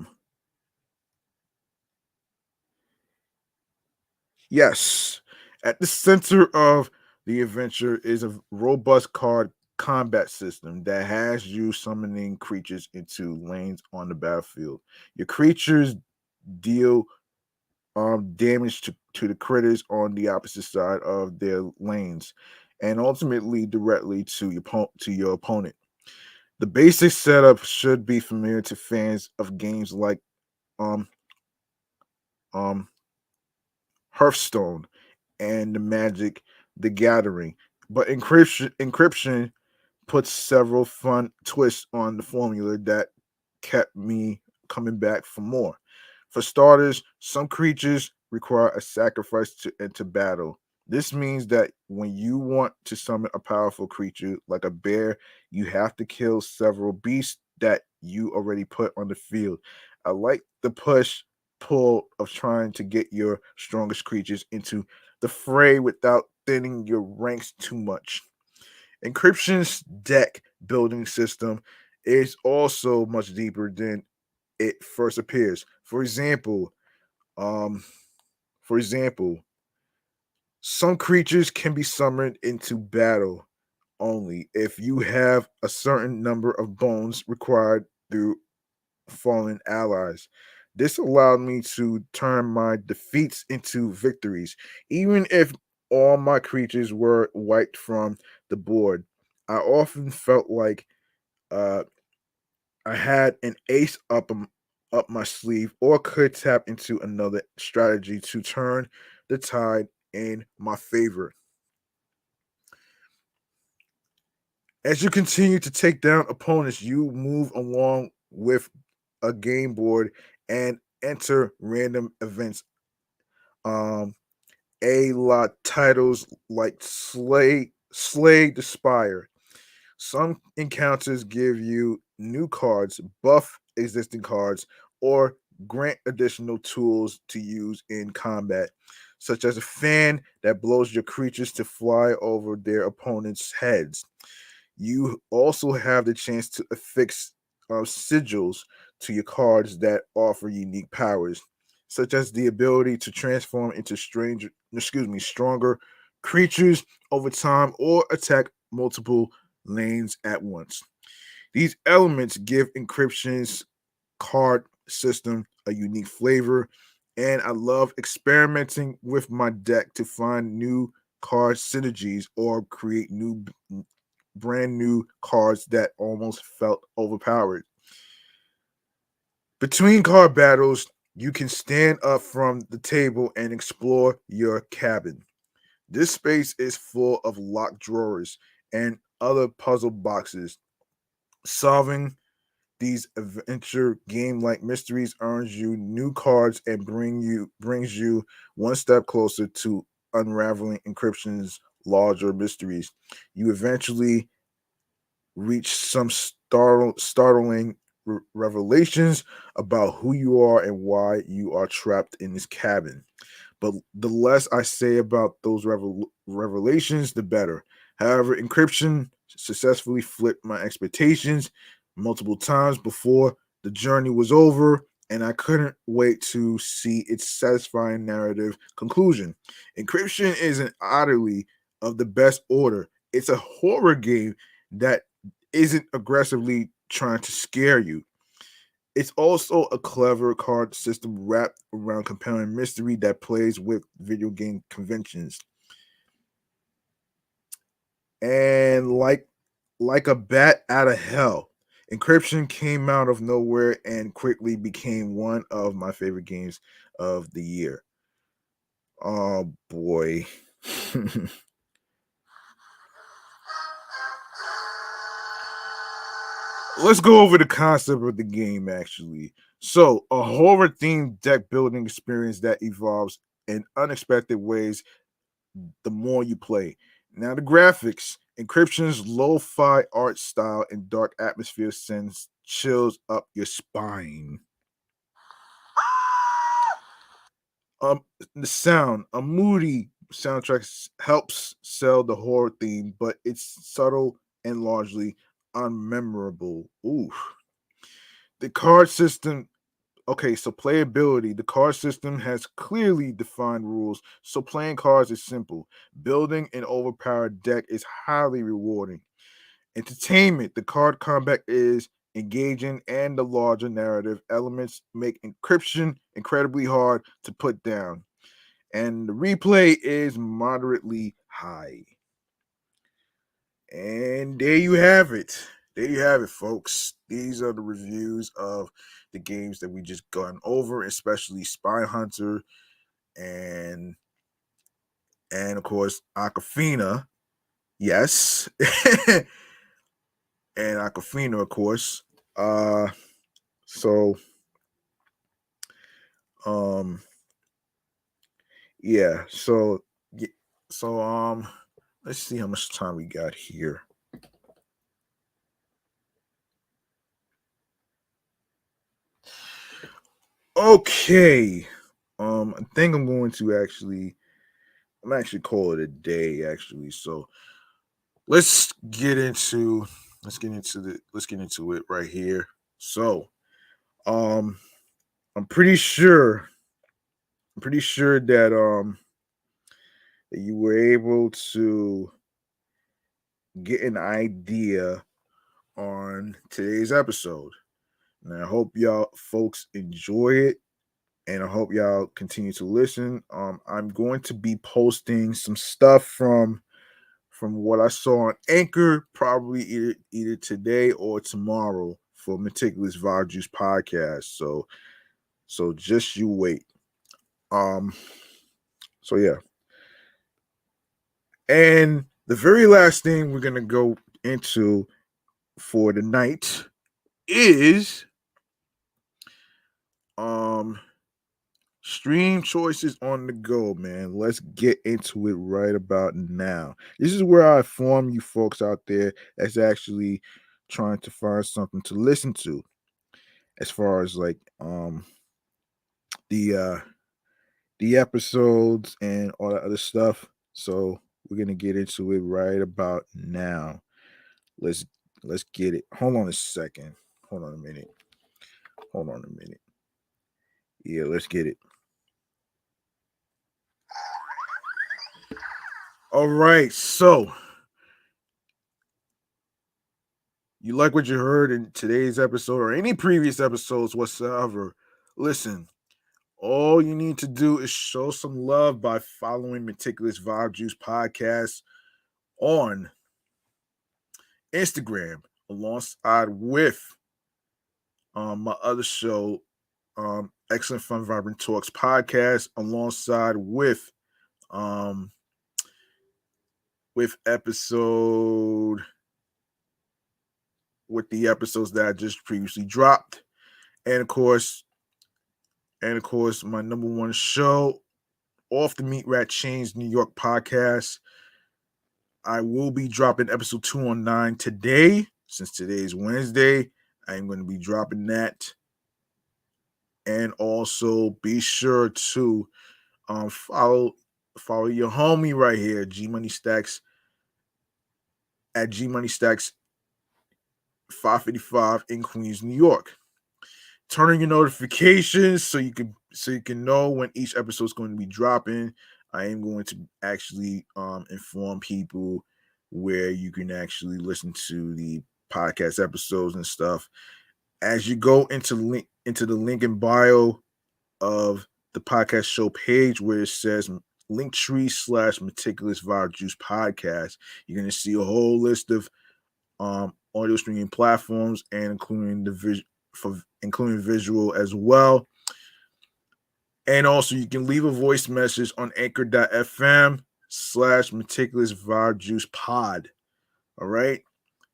Yes. At the center of the adventure is a robust card combat system that has you summoning creatures into lanes on the battlefield. Your creatures deal damage to the critters on the opposite side of their lanes, and ultimately directly to your opponent. The basic setup should be familiar to fans of games like um um Hearthstone and the Magic the Gathering. But encryption puts several fun twists on the formula that kept me coming back for more. For starters, some creatures require a sacrifice to enter battle. This means that when you want to summon a powerful creature like a bear, you have to kill several beasts that you already put on the field. I like the push pull of trying to get your strongest creatures into the fray without thinning your ranks too much. Encryption's deck building system is also much deeper than it first appears. Um, for example, some creatures can be summoned into battle only if you have a certain number of bones required through fallen allies. This allowed me to turn my defeats into victories, even if all my creatures were wiped from the board. I often felt like uh, I had an ace up up my sleeve or could tap into another strategy to turn the tide in my favor. As you continue to take down opponents, you move along with a game board and enter random events. Um, a lot titles like Slay the Spire. Some encounters give you new cards, buff existing cards, or grant additional tools to use in combat, such as a fan that blows your creatures to fly over their opponents' heads. You also have the chance to affix sigils to your cards that offer unique powers, such as the ability to transform into stronger creatures over time or attack multiple lanes at once. These elements give encryption's card system a unique flavor, and I love experimenting with my deck to find new card synergies or create brand new cards that almost felt overpowered. Between card battles, you can stand up from the table and explore your cabin. This space is full of locked drawers and other puzzle boxes. Solving these adventure game-like mysteries earns you new cards and brings you one step closer to unraveling encryption's larger mysteries. You eventually reach some startling revelations about who you are and why you are trapped in this cabin. But the less I say about those revelations, the better. However, encryption successfully flipped my expectations multiple times before the journey was over, and I couldn't wait to see its satisfying narrative conclusion. Encryption is an oddly of the best order. It's a horror game that isn't aggressively trying to scare you. It's also a clever card system wrapped around compelling mystery that plays with video game conventions. And like a bat out of hell, Encryption came out of nowhere and quickly became one of my favorite games of the year. Oh boy. Let's go over the concept of the game actually. So, a horror themed deck building experience that evolves in unexpected ways the more you play. Now, the graphics, Encryption's lo fi art style and dark atmosphere sends chills up your spine. Um, the sound, a moody soundtrack helps sell the horror theme, but it's subtle and largely unmemorable. Ooh. The card system. Okay, so playability. The card system has clearly defined rules, so playing cards is simple. Building an overpowered deck is highly rewarding. Entertainment. The card combat is engaging, and the larger narrative elements make encryption incredibly hard to put down. And the replay is moderately high. And there you have it. There you have it, folks. These are the reviews of the games that we just gone over, especially Spyhunter and and of course Awkafina. Yes. And Awkafina, of course. Uh so um yeah, so let's see how much time we got here. Okay. I think I'm actually call it a day actually. So let's get into let's get into it right here. So um I'm pretty sure that you were able to get an idea on today's episode. And I hope y'all folks enjoy it, and I hope y'all continue to listen. I'm going to be posting some stuff from what I saw on Anchor, probably either today or tomorrow for Meticulous Vibe Juice podcast. So just you wait. Um so yeah. And the very last thing we're gonna go into for the night is um stream choices on the go, man. Let's get into it right about now. This is where I inform you folks out there that's actually trying to find something to listen to, as far as like the the episodes and all that other stuff. So we're gonna get into it right about now. Let's let's get it. Hold on a second. Hold on a minute. Hold on a minute. Yeah, let's get it. All right, so you like what you heard in today's episode or any previous episodes whatsoever, listen, all you need to do is show some love by following Meticulous Vibe Juice Podcast on Instagram alongside with my other show, Excellent Fun Vibrant Talks Podcast, alongside um with episode with the episodes that I just previously dropped. And of course, my number one show, Off the Meat Rat Chains New York podcast. I will be dropping episode 219 today. Since today is Wednesday, I am going to be dropping that. And also be sure to follow your homie right here, G Money Stacks, at G Money Stacks 555 in Queens, New York. Turn on your notifications so you can know when each episode is going to be dropping. I am going to actually inform people where you can actually listen to the podcast episodes and stuff. As you go into the link in bio of the podcast show page where it says Linktree/Meticulous Vibe Juice Podcast, you're going to see a whole list of audio streaming platforms and including visual as well. And also you can leave a voice message on anchor.fm/Meticulous Vibe Juice Pod. All right.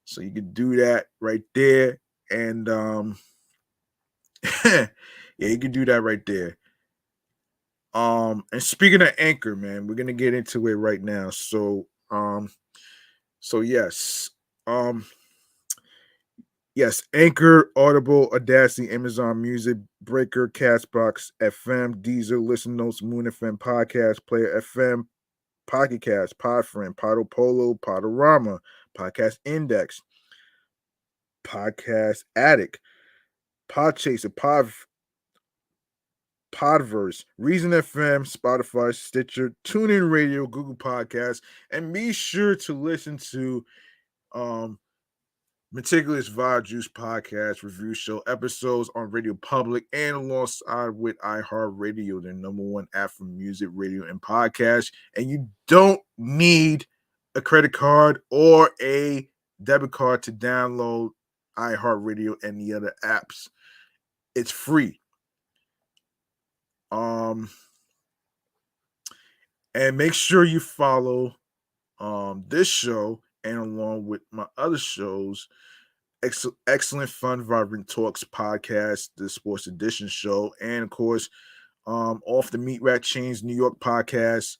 So you can do that right there. And yeah, you can do that right there. And speaking of Anchor, man, we're gonna get into it right now. So yes. Yes, Anchor, Audible, Audacity, Amazon Music, Breaker, Castbox, FM, Deezer, Listen Notes, Moon FM Podcast, Player FM, Pocket Cast, Podfriend, Podo Polo, Podorama, Podcast Index, Podcast Addict, Podchaser, Podverse, Reason FM, Spotify, Stitcher, TuneIn Radio, Google Podcasts, and be sure to listen to Meticulous Vibe Juice Podcast review show episodes on Radio Public and alongside with iHeartRadio, their number one app for music, radio, and podcast. And you don't need a credit card or a debit card to download iHeartRadio and the other apps. It's free. And make sure you follow this show and along with my other shows, Excellent Fun Vibrant Talks podcast, the Sports Edition show, and of course, Off the Meat Rat Chains New York podcast.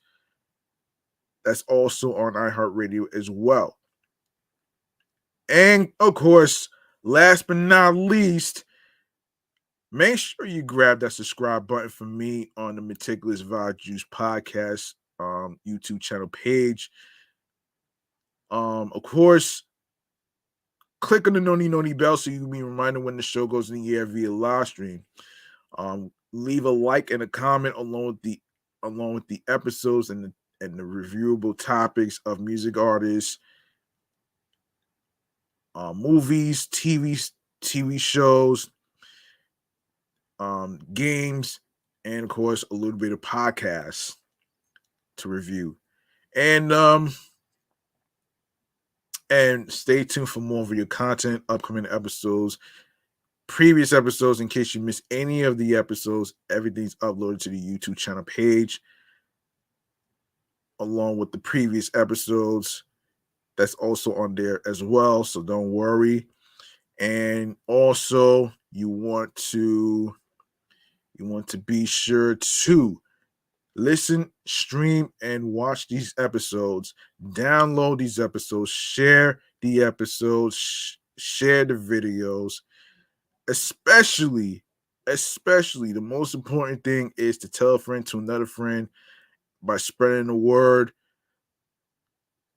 That's also on iHeartRadio as well. And of course, last but not least, make sure you grab that subscribe button for me on the Meticulous Vibe Juice podcast YouTube channel page. Of course, click on the noni bell so you can be reminded when the show goes in the air via live stream. Leave a like and a comment along with the episodes and the reviewable topics of music artists, movies, TV shows, games, and of course a little bit of podcasts to review. And stay tuned for more video content, upcoming episodes, previous episodes, in case you missed any of the episodes, everything's uploaded to the YouTube channel page along with the previous episodes. That's also on there as well, so don't worry. And also, you want to be sure to listen, stream, and watch these episodes. Download these episodes, share the episodes, share the videos. Especially the most important thing is to tell a friend to another friend by spreading the word.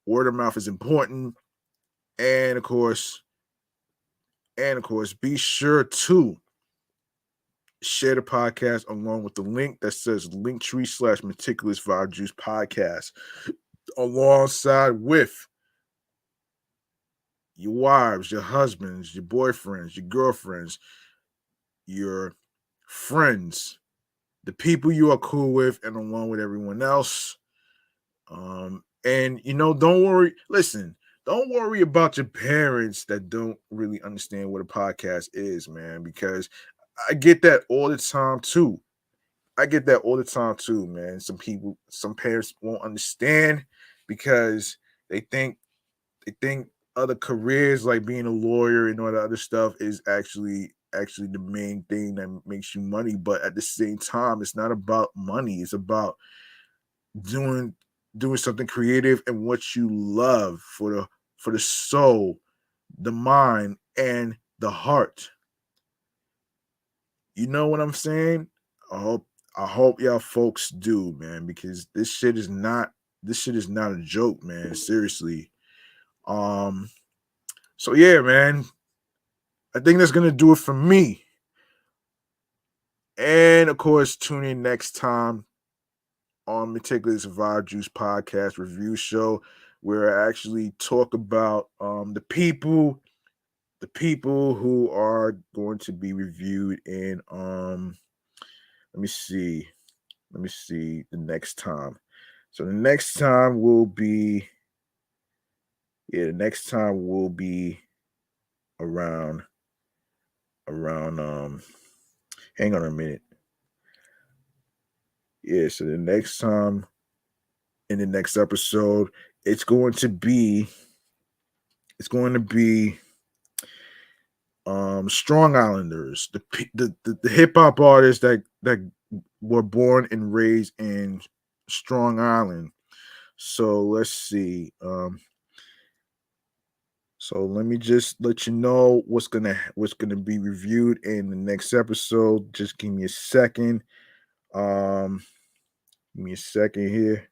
Word of mouth is important. And of course, be sure to share the podcast along with the link that says Linktree/Meticulous Vibe Juice Podcast, alongside with your wives, your husbands, your boyfriends, your girlfriends, your friends, the people you are cool with, and along with everyone else. And don't worry. Listen, don't worry about your parents that don't really understand what a podcast is, man, because I get that all the time too. Man. Some parents won't understand because they think other careers like being a lawyer and all that other stuff is actually the main thing that makes you money. But at the same time, it's not about money. It's about doing something creative and what you love for the soul, the mind, and the heart. You know what I'm saying? I hope y'all folks do, man, because this shit is not a joke, man. Seriously. Um so yeah, man. I think that's gonna do it for me. And of course, tune in next time on Meticulous Vibe Juice Podcast Review Show, where I actually talk about the people who are going to be reviewed in let me see the next time. So the next time will be around hang on a minute. Yeah, so the next time in the next episode, it's going to be Strong Islanders, the hip hop artists that were born and raised in Strong Island. So let's see. So let me just let you know what's gonna be reviewed in the next episode. Just give me a second. Um, give me a second here.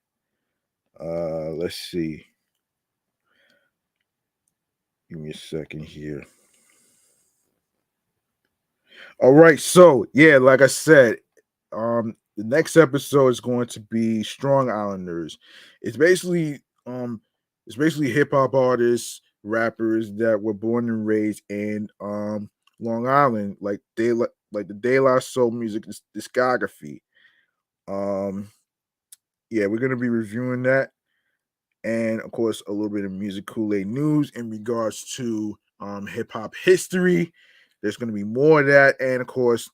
Let's see. Give me a second here. All right, so yeah, like I said, the next episode is going to be Strong Islanders. It's basically hip hop artists, rappers that were born and raised in Long Island, like the De La Soul music discography. Um, yeah, we're gonna be reviewing that, and of course a little bit of music Kool-Aid news in regards to hip hop history. There's gonna be more of that, and of course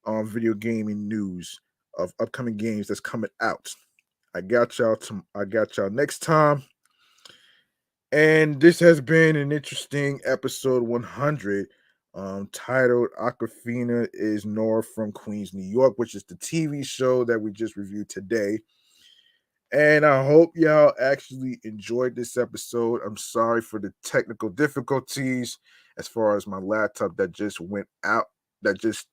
video gaming news of upcoming games that's coming out. I got y'all next time. And this has been an interesting episode 100, titled Awkafina is Nora from Queens, New York, which is the TV show that we just reviewed today. And I hope y'all actually enjoyed this episode. I'm sorry for the technical difficulties as far as my laptop that just went out, that just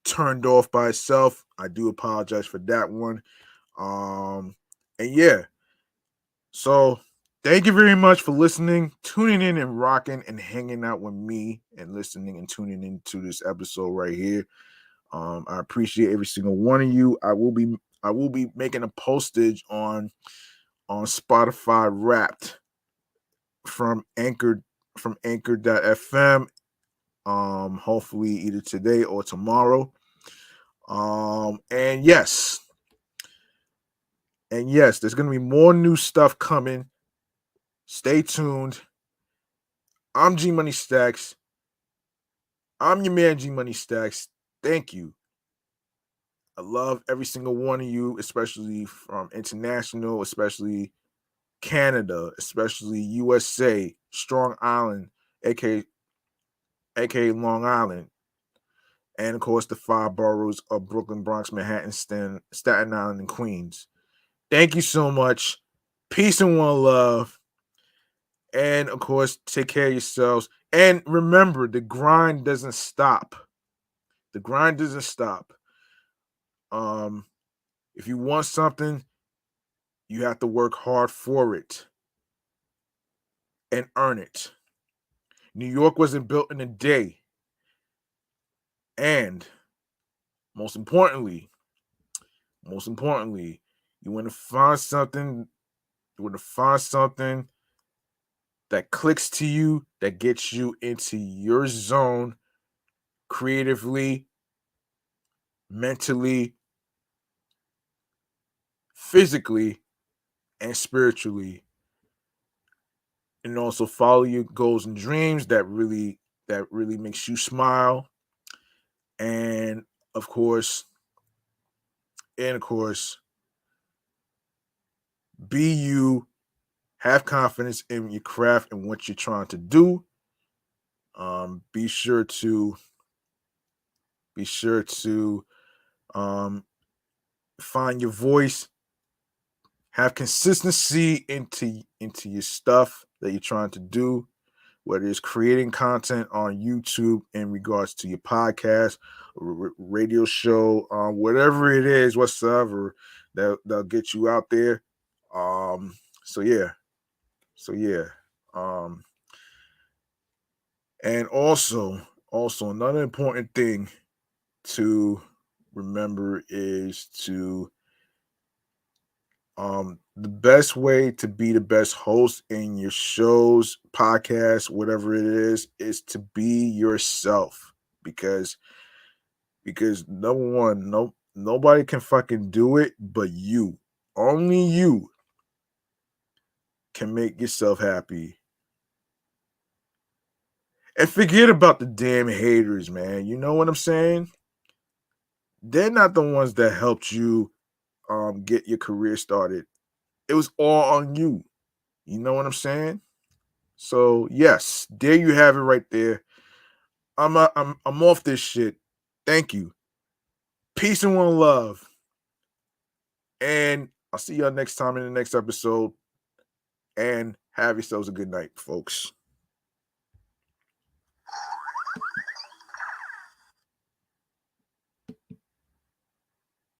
turned off by itself. I do apologize for that one. And yeah, so thank you very much for listening, tuning in and rocking and hanging out with me and listening and tuning into this episode right here. I appreciate every single one of you. I will be making a postage on Spotify Wrapped from Anchor.fm. Hopefully either today or tomorrow. And yes, there's gonna be more new stuff coming. Stay tuned. I'm G Money Stacks. I'm your man, G Money Stacks. Thank you. I love every single one of you, especially from international, especially Canada, especially USA, Strong Island, aka Long Island, and of course the 5 boroughs of Brooklyn, Bronx, Manhattan, Staten Island, and Queens. Thank you so much. Peace and one love. And of course, take care of yourselves. And remember, the grind doesn't stop. The grind doesn't stop. Um, if you want something, you have to work hard for it and earn it. New York wasn't built in a day. And most importantly, you want to find something, that clicks to you, that gets you into your zone creatively, mentally, physically, and spiritually. And also follow your goals and dreams that really makes you smile. And of course, and of course, be you, have confidence in your craft and what you're trying to do. Be sure to um, find your voice, have consistency into your stuff that you're trying to do, whether it's creating content on YouTube in regards to your podcast, radio show, whatever it is, whatsoever that'll get you out there. Um, so yeah, so yeah. Um, and also another important thing to remember is to the best way to be the best host in your shows, podcasts, whatever it is to be yourself. Because number one, nobody can fucking do it but you. Only you can make yourself happy. And forget about the damn haters, man. You know what I'm saying? They're not the ones that helped you get your career started. It was all on you. You know what I'm saying? So yes, there you have it right there. I'm off this shit. Thank you. Peace and one love. And I'll see y'all next time in the next episode. And have yourselves a good night, folks.